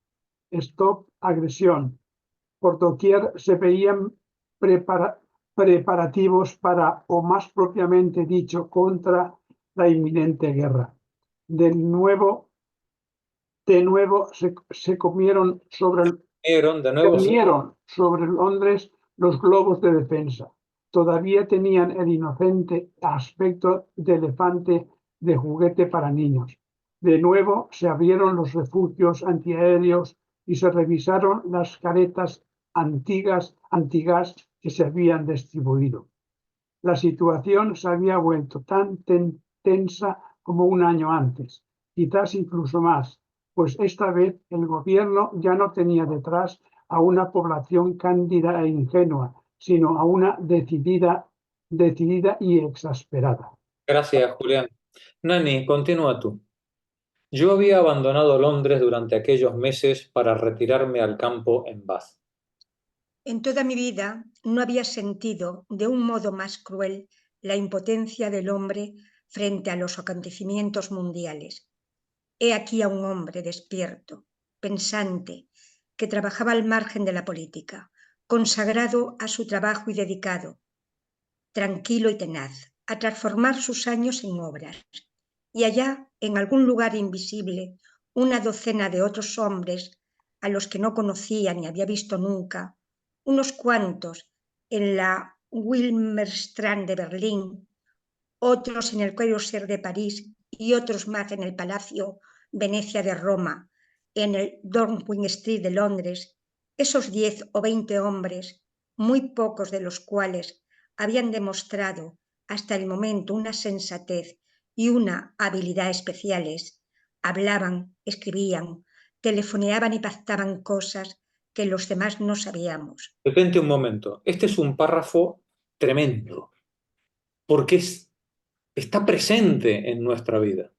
Stop agresión. Por doquier se veían preparativos para, o más propiamente dicho, contra la inminente guerra. De nuevo se comieron sobre Londres los globos de defensa. Todavía tenían el inocente aspecto de elefante de juguete para niños. De nuevo se abrieron los refugios antiaéreos y se revisaron las caretas antigas que se habían distribuido. La situación se había vuelto tan tensa como un año antes, quizás incluso más, pues esta vez el gobierno ya no tenía detrás a una población cándida e ingenua, sino a una decidida y exasperada. Gracias, Julián. Nani, continúa tú. Yo había abandonado Londres durante aquellos meses para retirarme al campo en Bath. En toda mi vida no había sentido de un modo más cruel la impotencia del hombre frente a los acontecimientos mundiales. He aquí a un hombre despierto, pensante, que trabajaba al margen de la política, consagrado a su trabajo y dedicado, tranquilo y tenaz, a transformar sus años en obras. Y allá, en algún lugar invisible, una docena de otros hombres a los que no conocía ni había visto nunca, unos cuantos en la Wilmerstrand de Berlín, otros en el Kaiser de París y otros más en el Palacio Venecia de Roma, en el Downing Street de Londres, esos 10 o 20 hombres, muy pocos de los cuales habían demostrado hasta el momento una sensatez y una habilidad especiales, hablaban, escribían, telefoneaban y pactaban cosas que los demás no sabíamos. Detente un momento. Este es un párrafo tremendo, porque está presente en nuestra vida.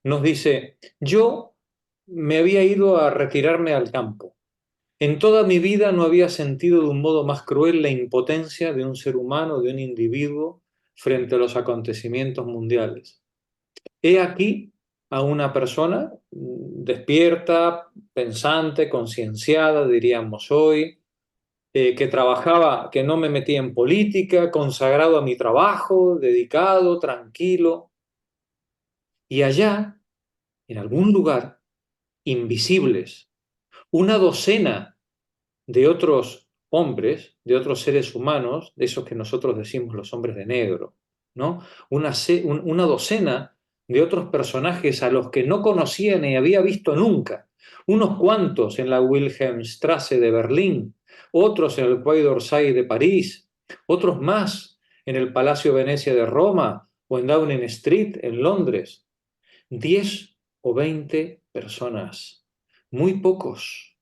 Nos dice, yo me había ido a retirarme al campo. En toda mi vida no había sentido de un modo más cruel la impotencia de un ser humano, de un individuo, frente a los acontecimientos mundiales. He aquí a una persona despierta, pensante, concienciada, diríamos hoy, que trabajaba, que no me metía en política, consagrado a mi trabajo, dedicado, tranquilo. Y allá, en algún lugar, invisibles, una docena de otros hombres, de otros seres humanos, de esos que nosotros decimos los hombres de negro, ¿no? Una docena de otros personajes a los que no conocía ni había visto nunca, unos cuantos en la Wilhelmstrasse de Berlín, otros en el Quai d'Orsay de París, otros más en el Palacio Venecia de Roma o en Downing Street en Londres. 10 o 20 personas, muy pocos,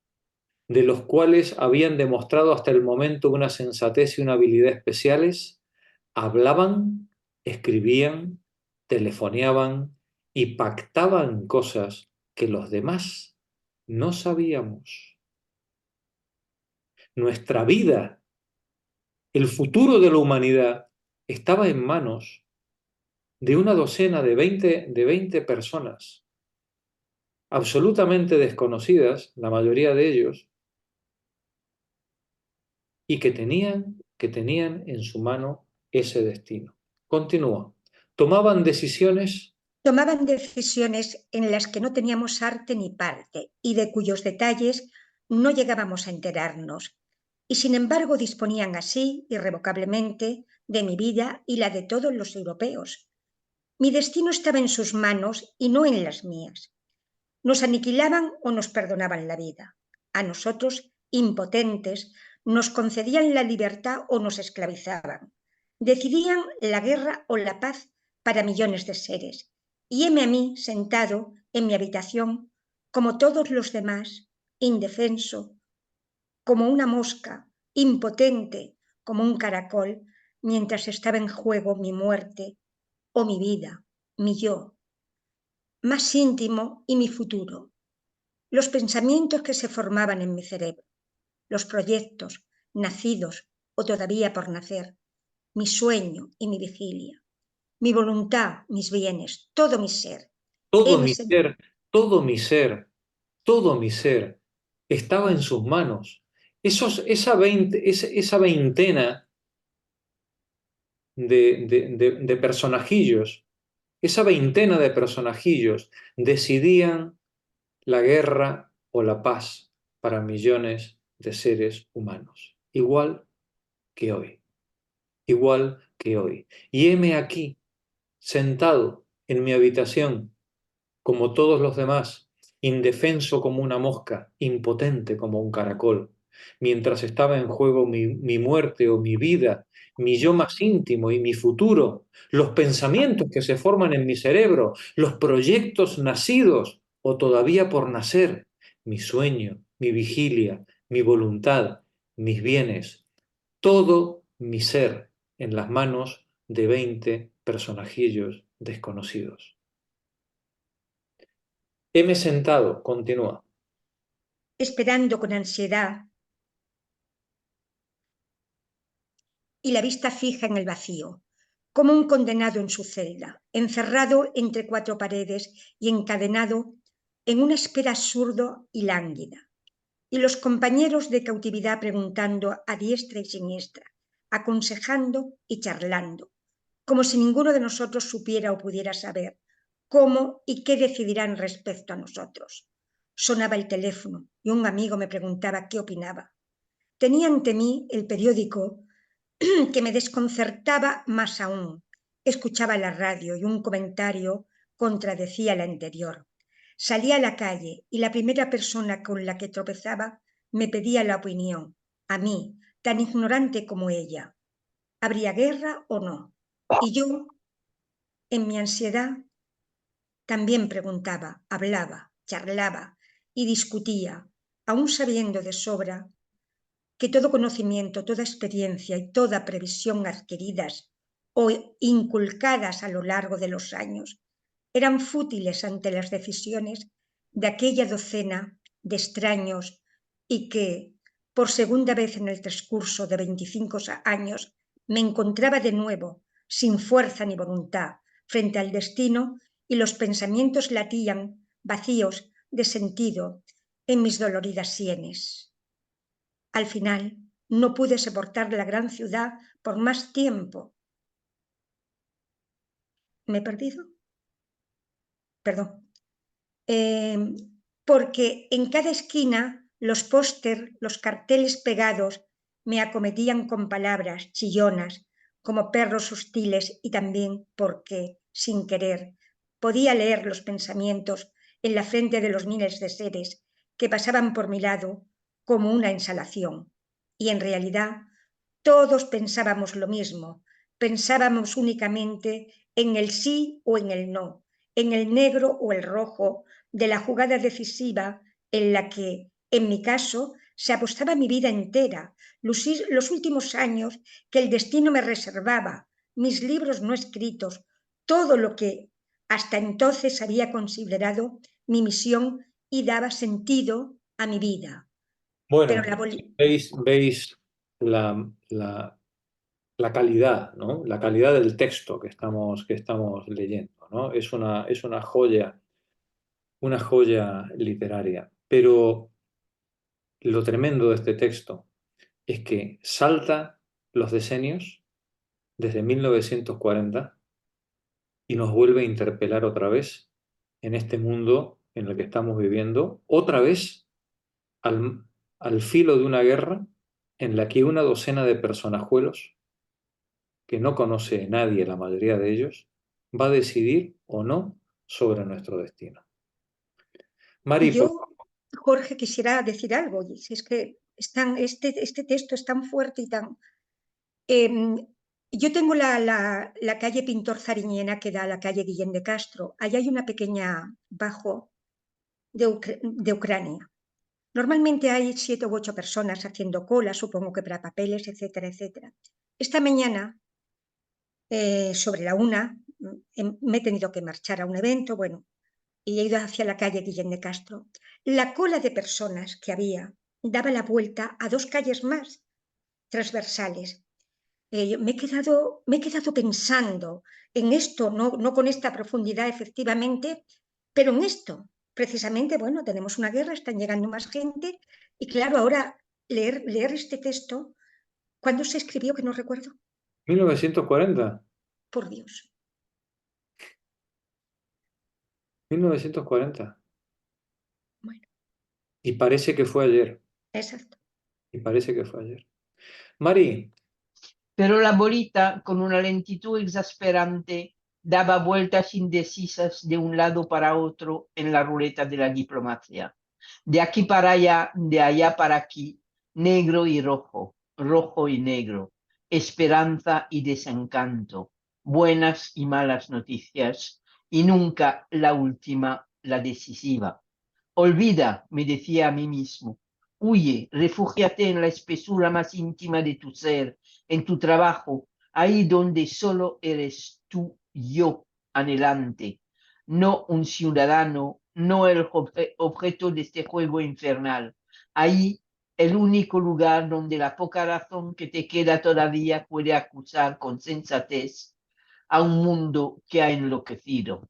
de los cuales habían demostrado hasta el momento una sensatez y una habilidad especiales, hablaban, escribían, telefoneaban y pactaban cosas que los demás no sabíamos. Nuestra vida, el futuro de la humanidad, estaba en manos de una docena de 20 personas, absolutamente desconocidas, la mayoría de ellos, y que tenían en su mano ese destino. Continúa. Tomaban decisiones en las que no teníamos arte ni parte y de cuyos detalles no llegábamos a enterarnos, y sin embargo disponían así, irrevocablemente, de mi vida y la de todos los europeos. Mi destino estaba en sus manos y no en las mías. Nos aniquilaban o nos perdonaban la vida. A nosotros, impotentes, nos concedían la libertad o nos esclavizaban. Decidían la guerra o la paz para millones de seres. Y heme a mí sentado en mi habitación, como todos los demás, indefenso, como una mosca, impotente, como un caracol, mientras estaba en juego mi muerte o mi vida, mi yo, más íntimo y mi futuro. Los pensamientos que se formaban en mi cerebro, los proyectos nacidos o todavía por nacer, mi sueño y mi vigilia, mi voluntad, mis bienes, todo mi ser. Todo mi ser, todo mi ser, todo mi ser estaba en sus manos. Esa veintena de personajillos, esa veintena de personajillos decidían la guerra o la paz para millones de seres humanos. Igual que hoy, igual que hoy. Y heme aquí, sentado en mi habitación, como todos los demás, indefenso como una mosca, impotente como un caracol, mientras estaba en juego mi muerte o mi vida, mi yo más íntimo y mi futuro, los pensamientos que se forman en mi cerebro, los proyectos nacidos o todavía por nacer, mi sueño, mi vigilia, mi voluntad, mis bienes, todo mi ser en las manos de 20 personajillos desconocidos. Heme sentado, continúa. Esperando con ansiedad y la vista fija en el vacío, como un condenado en su celda, encerrado entre cuatro paredes y encadenado en una espera absurda y lánguida. Y los compañeros de cautividad preguntando a diestra y siniestra, aconsejando y charlando, como si ninguno de nosotros supiera o pudiera saber cómo y qué decidirán respecto a nosotros. Sonaba el teléfono y un amigo me preguntaba qué opinaba. Tenía ante mí el periódico que me desconcertaba más aún. Escuchaba la radio y un comentario contradecía el anterior. Salía a la calle y la primera persona con la que tropezaba me pedía la opinión, a mí, tan ignorante como ella. ¿Habría guerra o no? Y yo, en mi ansiedad, también preguntaba, hablaba, charlaba y discutía, aún sabiendo de sobra que todo conocimiento, toda experiencia y toda previsión adquiridas o inculcadas a lo largo de los años eran fútiles ante las decisiones de aquella docena de extraños y que, por segunda vez en el transcurso de 25 años, me encontraba de nuevo, sin fuerza ni voluntad, frente al destino y los pensamientos latían, vacíos de sentido, en mis doloridas sienes. Al final, no pude soportar la gran ciudad por más tiempo. ¿Me he perdido? Perdón. Porque en cada esquina los póster, los carteles pegados me acometían con palabras chillonas, como perros hostiles, y también porque, sin querer, podía leer los pensamientos en la frente de los miles de seres que pasaban por mi lado como una exhalación. Y en realidad todos pensábamos lo mismo, pensábamos únicamente en el sí o en el no, en el negro o el rojo de la jugada decisiva en la que, en mi caso, se apostaba mi vida entera, los últimos años que el destino me reservaba, mis libros no escritos, todo lo que hasta entonces había considerado mi misión y daba sentido a mi vida. Bueno, Pero veis la calidad, ¿no? La calidad del texto que estamos leyendo, ¿no? Es una joya literaria. Pero lo tremendo de este texto es que salta los decenios desde 1940 y nos vuelve a interpelar otra vez en este mundo en el que estamos viviendo, otra vez al filo de una guerra en la que una docena de personajuelos, que no conoce nadie, la mayoría de ellos, va a decidir o no sobre nuestro destino. Mari, yo, Jorge, quisiera decir algo, y si es que este texto es tan fuerte y tan... yo tengo la calle Pintor Zariñena que da a la calle Guillén de Castro. Allá hay una pequeña bajo de Ucrania. Normalmente hay 7 u 8 personas haciendo cola, supongo que para papeles, etcétera, etcétera. Esta mañana, sobre la 1, me he tenido que marchar a un evento, bueno, y he ido hacia la calle Guillén de Castro. La cola de personas que había daba la vuelta a 2 calles más transversales. Me he quedado pensando en esto, no con esta profundidad efectivamente, pero en esto, precisamente, bueno, tenemos una guerra, están llegando más gente, y claro, ahora leer este texto, ¿cuándo se escribió? Que no recuerdo. 1940. Por Dios. 1940. Bueno, Y parece que fue ayer. exacto. Y parece que fue ayer. Mari, Pero la bolita, con una lentitud exasperante, daba vueltas indecisas de un lado para otro en la ruleta de la diplomacia. De aquí para allá, de allá para aquí, negro y rojo, rojo y negro, esperanza y desencanto, buenas y malas noticias, y nunca la última, la decisiva. Olvida, me decía a mí mismo, huye, refúgiate en la espesura más íntima de tu ser, en tu trabajo, ahí donde solo eres tú, yo, anhelante, no un ciudadano, no el objeto de este juego infernal. Ahí, el único lugar donde la poca razón que te queda todavía puede acusar con sensatez a un mundo que ha enloquecido.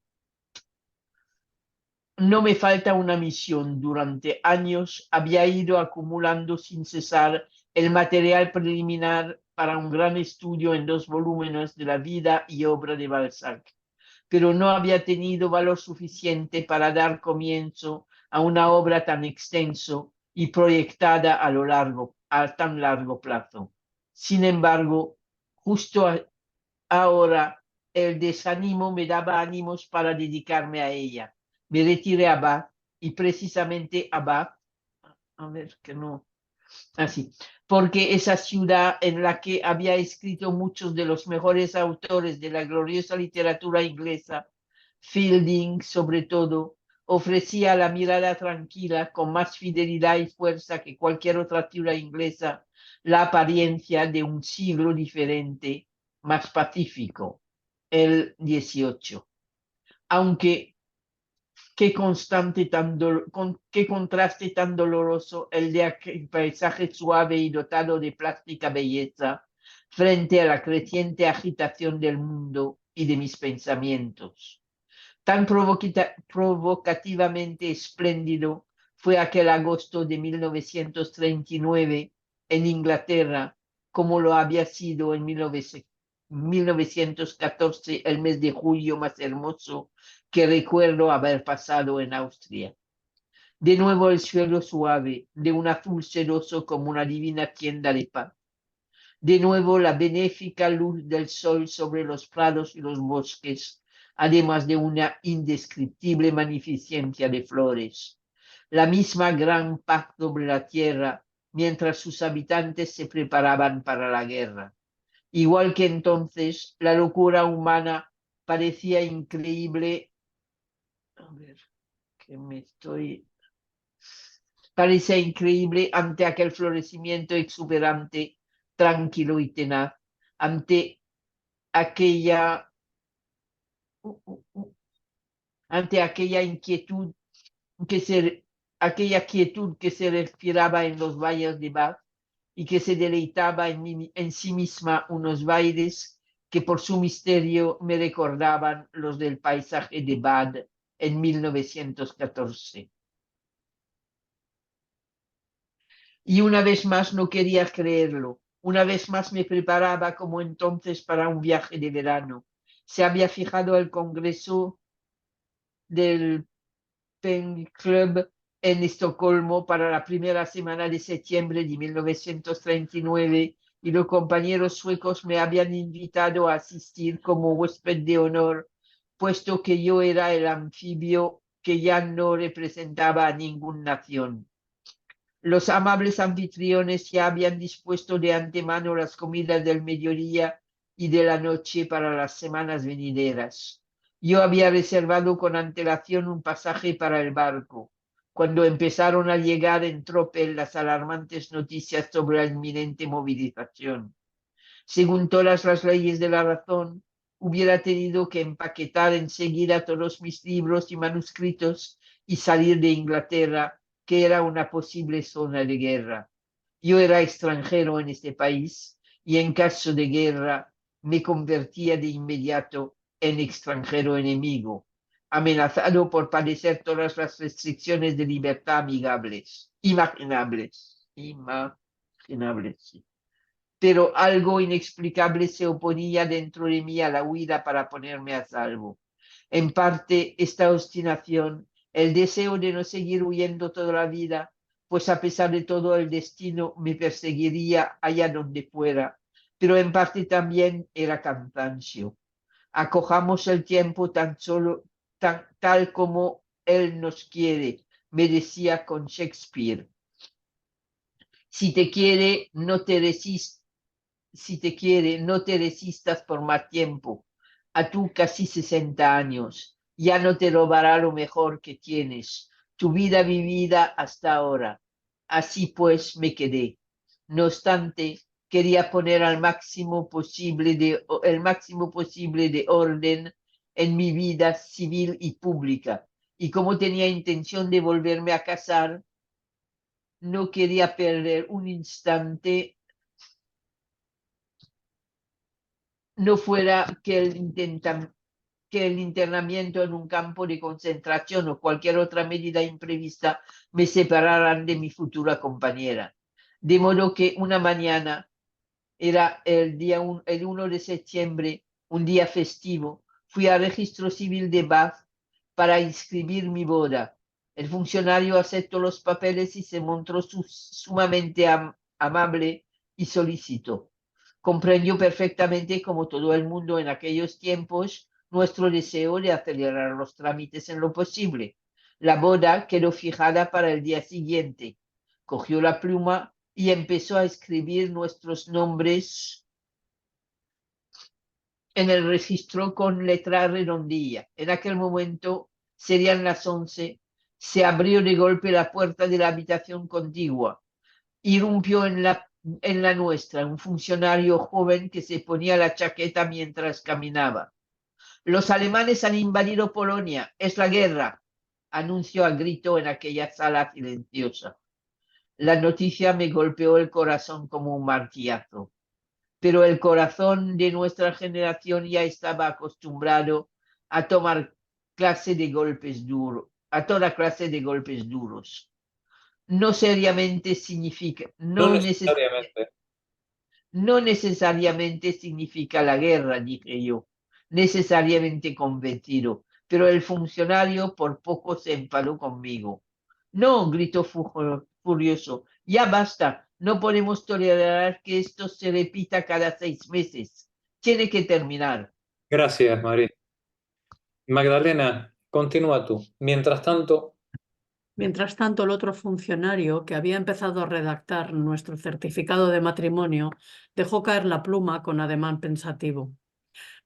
No me falta una misión. Durante años había ido acumulando sin cesar el material preliminar para un gran estudio en 2 volúmenes de la vida y obra de Balzac, pero no había tenido valor suficiente para dar comienzo a una obra tan extenso y proyectada a tan largo plazo. Sin embargo, justo ahora el desánimo me daba ánimos para dedicarme a ella. Me retiré a Bath y precisamente a Bath, a ver que no, así, porque esa ciudad en la que había escrito muchos de los mejores autores de la gloriosa literatura inglesa, Fielding sobre todo, ofrecía a la mirada tranquila, con más fidelidad y fuerza que cualquier otra ciudad inglesa, la apariencia de un siglo diferente, más pacífico, el 18. Aunque qué contraste tan doloroso el de aquel paisaje suave y dotado de plástica belleza frente a la creciente agitación del mundo y de mis pensamientos. Tan provocativamente espléndido fue aquel agosto de 1939 en Inglaterra, como lo había sido en 1914, el mes de julio más hermoso que recuerdo haber pasado en Austria. De nuevo el cielo suave, de un azul sedoso como una divina tienda de paz. De nuevo la benéfica luz del sol sobre los prados y los bosques, además de una indescriptible magnificencia de flores. La misma gran paz sobre la tierra, mientras sus habitantes se preparaban para la guerra. Igual que entonces, la locura humana parecía increíble. A ver, que me estoy... Parecía increíble ante aquel florecimiento exuberante, tranquilo y tenaz, ante aquella inquietud aquella quietud que se respiraba en los valles de Bath y que se deleitaba en sí misma unos bailes que por su misterio me recordaban los del paisaje de Bath en 1914. Y una vez más no quería creerlo. Una vez más me preparaba como entonces para un viaje de verano. Se había fijado el Congreso del Pen Club en Estocolmo para la primera semana de septiembre de 1939 y los compañeros suecos me habían invitado a asistir como huésped de honor, puesto que yo era el anfibio que ya no representaba a ninguna nación. Los amables anfitriones ya habían dispuesto de antemano las comidas del mediodía y de la noche para las semanas venideras. Yo había reservado con antelación un pasaje para el barco, cuando empezaron a llegar en tropel las alarmantes noticias sobre la inminente movilización. Según todas las leyes de la razón, hubiera tenido que empaquetar enseguida todos mis libros y manuscritos y salir de Inglaterra, que era una posible zona de guerra. Yo era extranjero en este país y en caso de guerra me convertía de inmediato en extranjero enemigo, amenazado por padecer todas las restricciones de libertad imaginables. Sí. Pero algo inexplicable se oponía dentro de mí a la huida para ponerme a salvo. En parte, esta obstinación, el deseo de no seguir huyendo toda la vida, pues a pesar de todo el destino me perseguiría allá donde fuera, pero en parte también era cansancio. Acojamos el tiempo tal como él nos quiere, me decía con Shakespeare. Si te quiere, no te resistas por más tiempo. A tú casi 60 años, ya no te robará lo mejor que tienes, tu vida vivida hasta ahora. Así pues me quedé. No obstante, quería poner el máximo posible de orden en mi vida civil y pública. Y como tenía intención de volverme a casar, no quería perder un instante. No fuera que el internamiento en un campo de concentración o cualquier otra medida imprevista me separaran de mi futura compañera. De modo que una mañana, era el 1 de septiembre, un día festivo, fui al registro civil de Bath para inscribir mi boda. El funcionario aceptó los papeles y se mostró sumamente amable y solícito. Comprendió perfectamente, como todo el mundo en aquellos tiempos, nuestro deseo de acelerar los trámites en lo posible. La boda quedó fijada para el día siguiente. Cogió la pluma y empezó a escribir nuestros nombres en el registro con letra redondilla. En aquel momento serían las 11. Se abrió de golpe la puerta de la habitación contigua. Irrumpió en la nuestra un funcionario joven que se ponía la chaqueta mientras caminaba. Los alemanes han invadido Polonia, es la guerra, anunció a grito en aquella sala silenciosa. La noticia me golpeó el corazón como un martillazo, pero el corazón de nuestra generación ya estaba acostumbrado a tomar clase de golpes duros, a toda clase de golpes duros. No necesariamente significa la guerra, dije yo, necesariamente convencido, pero el funcionario por poco se enfadó conmigo. No, gritó furioso, ya basta, no podemos tolerar que esto se repita cada 6 meses. Tiene que terminar. Gracias, María. Magdalena, continúa tú. Mientras tanto, el otro funcionario, que había empezado a redactar nuestro certificado de matrimonio, dejó caer la pluma con ademán pensativo.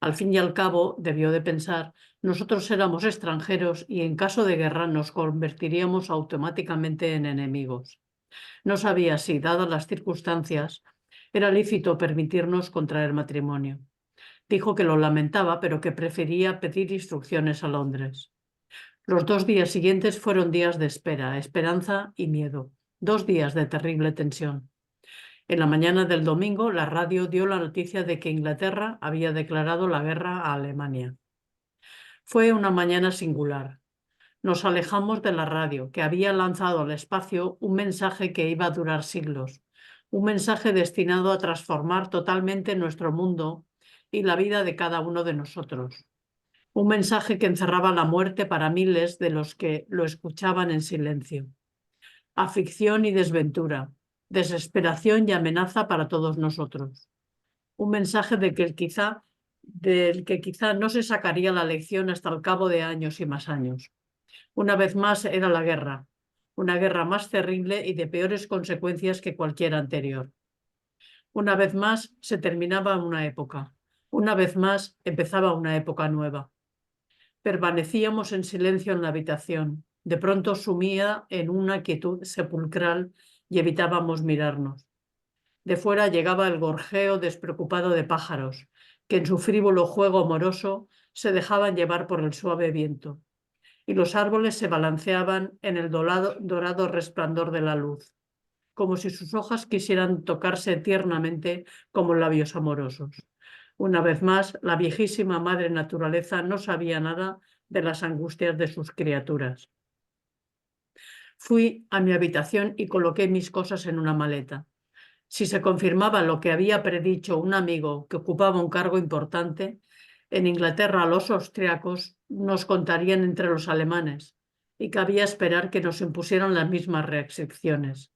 Al fin y al cabo, debió de pensar, nosotros éramos extranjeros y en caso de guerra nos convertiríamos automáticamente en enemigos. No sabía si, dadas las circunstancias, era lícito permitirnos contraer matrimonio. Dijo que lo lamentaba, pero que prefería pedir instrucciones a Londres. Los 2 días siguientes fueron días de espera, esperanza y miedo. 2 días de terrible tensión. En la mañana del domingo, la radio dio la noticia de que Inglaterra había declarado la guerra a Alemania. Fue una mañana singular. Nos alejamos de la radio, que había lanzado al espacio un mensaje que iba a durar siglos, un mensaje destinado a transformar totalmente nuestro mundo y la vida de cada uno de nosotros. Un mensaje que encerraba la muerte para miles de los que lo escuchaban en silencio. Aflicción y desventura, desesperación y amenaza para todos nosotros. Un mensaje del que quizá no se sacaría la lección hasta el cabo de años y más años. Una vez más era la guerra. una guerra más terrible y de peores consecuencias que cualquier anterior. Una vez más se terminaba una época, una vez más empezaba una época nueva. Permanecíamos en silencio en la habitación, de pronto sumida en una quietud sepulcral y evitábamos mirarnos. De fuera llegaba el gorjeo despreocupado de pájaros, que en su frívolo juego amoroso se dejaban llevar por el suave viento, y los árboles se balanceaban en el dorado resplandor de la luz, como si sus hojas quisieran tocarse tiernamente como labios amorosos. Una vez más, la viejísima madre naturaleza no sabía nada de las angustias de sus criaturas. Fui a mi habitación y coloqué mis cosas en una maleta. Si se confirmaba lo que había predicho un amigo que ocupaba un cargo importante, en Inglaterra los austriacos nos contarían entre los alemanes y cabía esperar que nos impusieran las mismas restricciones.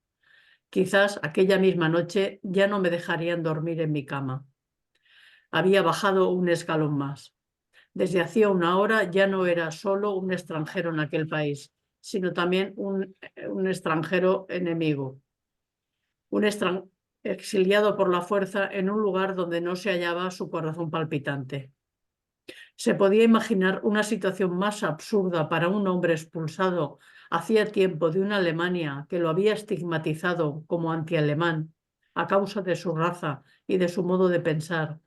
Quizás aquella misma noche ya no me dejarían dormir en mi cama. Había bajado un escalón más. Desde hacía una hora ya no era solo un extranjero en aquel país, sino también un extranjero enemigo. Exiliado por la fuerza en un lugar donde no se hallaba su corazón palpitante. ¿Se podía imaginar una situación más absurda para un hombre expulsado hacía tiempo de una Alemania que lo había estigmatizado como antialemán a causa de su raza y de su modo de pensar,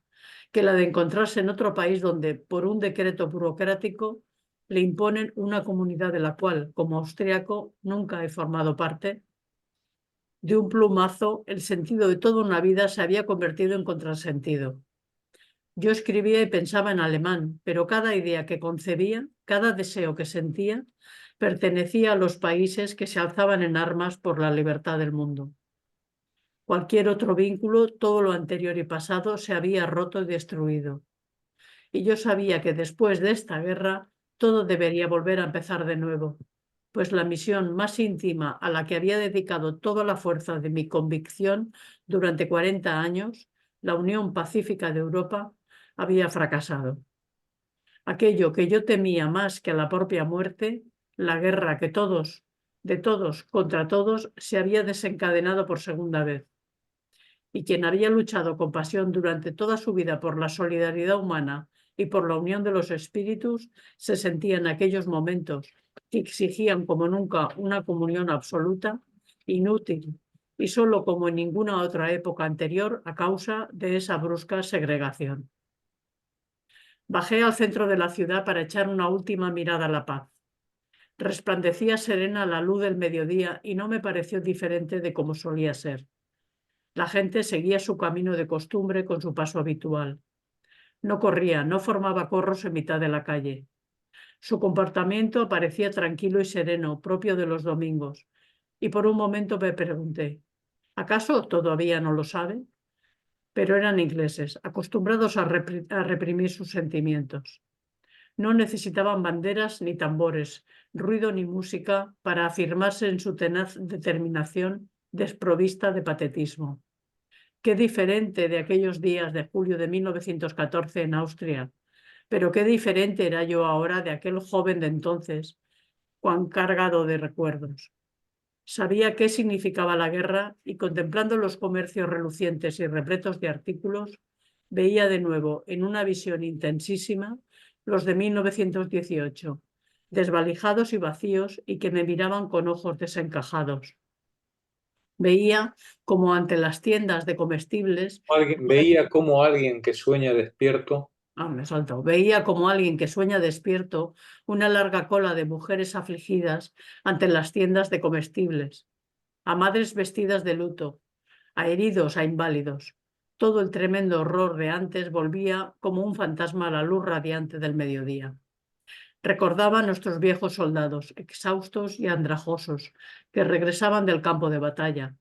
que la de encontrarse en otro país donde, por un decreto burocrático, le imponen una comunidad de la cual, como austríaco, nunca he formado parte? De un plumazo, el sentido de toda una vida se había convertido en contrasentido. Yo escribía y pensaba en alemán, pero cada idea que concebía, cada deseo que sentía, pertenecía a los países que se alzaban en armas por la libertad del mundo. Cualquier otro vínculo, todo lo anterior y pasado, se había roto y destruido. Y yo sabía que después de esta guerra todo debería volver a empezar de nuevo, pues la misión más íntima a la que había dedicado toda la fuerza de mi convicción durante 40 años, la Unión Pacífica de Europa, había fracasado. Aquello que yo temía más que a la propia muerte, la guerra que de todos contra todos, se había desencadenado por segunda vez. Y quien había luchado con pasión durante toda su vida por la solidaridad humana y por la unión de los espíritus, se sentía en aquellos momentos que exigían como nunca una comunión absoluta, inútil, y solo como en ninguna otra época anterior a causa de esa brusca segregación. Bajé al centro de la ciudad para echar una última mirada a la paz. Resplandecía serena la luz del mediodía y no me pareció diferente de como solía ser. La gente seguía su camino de costumbre con su paso habitual. No corría, no formaba corros en mitad de la calle. Su comportamiento parecía tranquilo y sereno, propio de los domingos, y por un momento me pregunté, ¿acaso todavía no lo saben? Pero eran ingleses, acostumbrados a reprimir sus sentimientos. No necesitaban banderas ni tambores, ruido ni música para afirmarse en su tenaz determinación desprovista de patetismo. Qué diferente de aquellos días de julio de 1914 en Austria, pero qué diferente era yo ahora de aquel joven de entonces, cuán cargado de recuerdos. Sabía qué significaba la guerra y contemplando los comercios relucientes y repletos de artículos, veía de nuevo en una visión intensísima los de 1918, desvalijados y vacíos y que me miraban con ojos desencajados. Veía como ante las tiendas de comestibles... Veía como alguien que sueña despierto. Me saltó. Veía como alguien que sueña despierto una larga cola de mujeres afligidas ante las tiendas de comestibles, a madres vestidas de luto, a heridos, a inválidos. Todo el tremendo horror de antes volvía como un fantasma a la luz radiante del mediodía. Recordaba a nuestros viejos soldados, exhaustos y andrajosos, que regresaban del campo de batalla.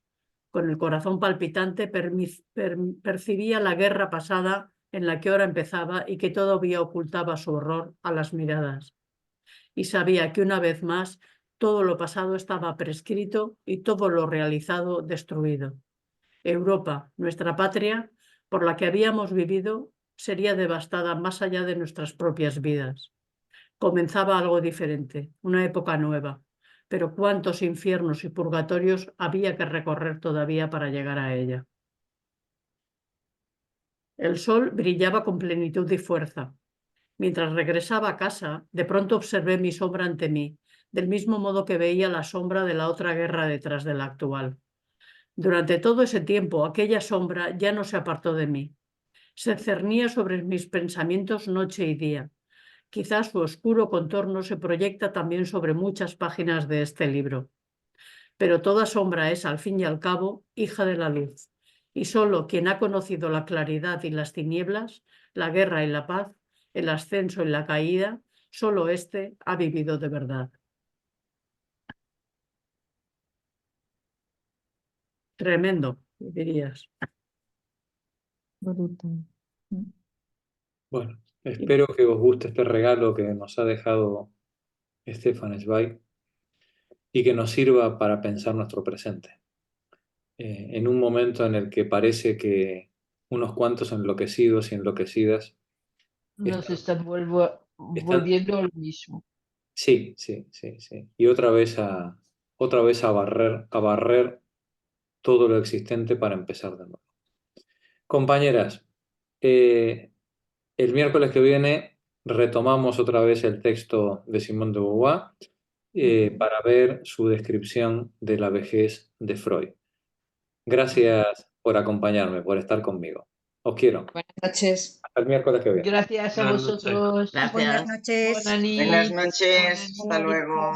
Con el corazón palpitante percibía la guerra pasada en la que ahora empezaba y que todavía ocultaba su horror a las miradas. Y sabía que una vez más todo lo pasado estaba prescrito y todo lo realizado destruido. Europa, nuestra patria, por la que habíamos vivido, sería devastada más allá de nuestras propias vidas. Comenzaba algo diferente, una época nueva, pero cuántos infiernos y purgatorios había que recorrer todavía para llegar a ella. El sol brillaba con plenitud y fuerza. Mientras regresaba a casa, de pronto observé mi sombra ante mí, del mismo modo que veía la sombra de la otra guerra detrás de la actual. Durante todo ese tiempo, aquella sombra ya no se apartó de mí. Se cernía sobre mis pensamientos noche y día. Quizás su oscuro contorno se proyecta también sobre muchas páginas de este libro. Pero toda sombra es, al fin y al cabo, hija de la luz. Y solo quien ha conocido la claridad y las tinieblas, la guerra y la paz, el ascenso y la caída, solo éste ha vivido de verdad. Tremendo, dirías. Brutal. Bueno, espero que os guste este regalo que nos ha dejado Stefan Zweig y que nos sirva para pensar nuestro presente. En un momento en el que parece que unos cuantos enloquecidos y enloquecidas Nos están están, volviendo a lo mismo. sí. Y otra vez a barrer todo lo existente para empezar de nuevo. Compañeras, el miércoles que viene retomamos otra vez el texto de Simone de Beauvoir para ver su descripción de la vejez de Freud. Gracias por acompañarme, por estar conmigo. Os quiero. Buenas noches. Hasta el miércoles que viene. Gracias a vosotros. Buenas noches. Buenas noches, hasta luego.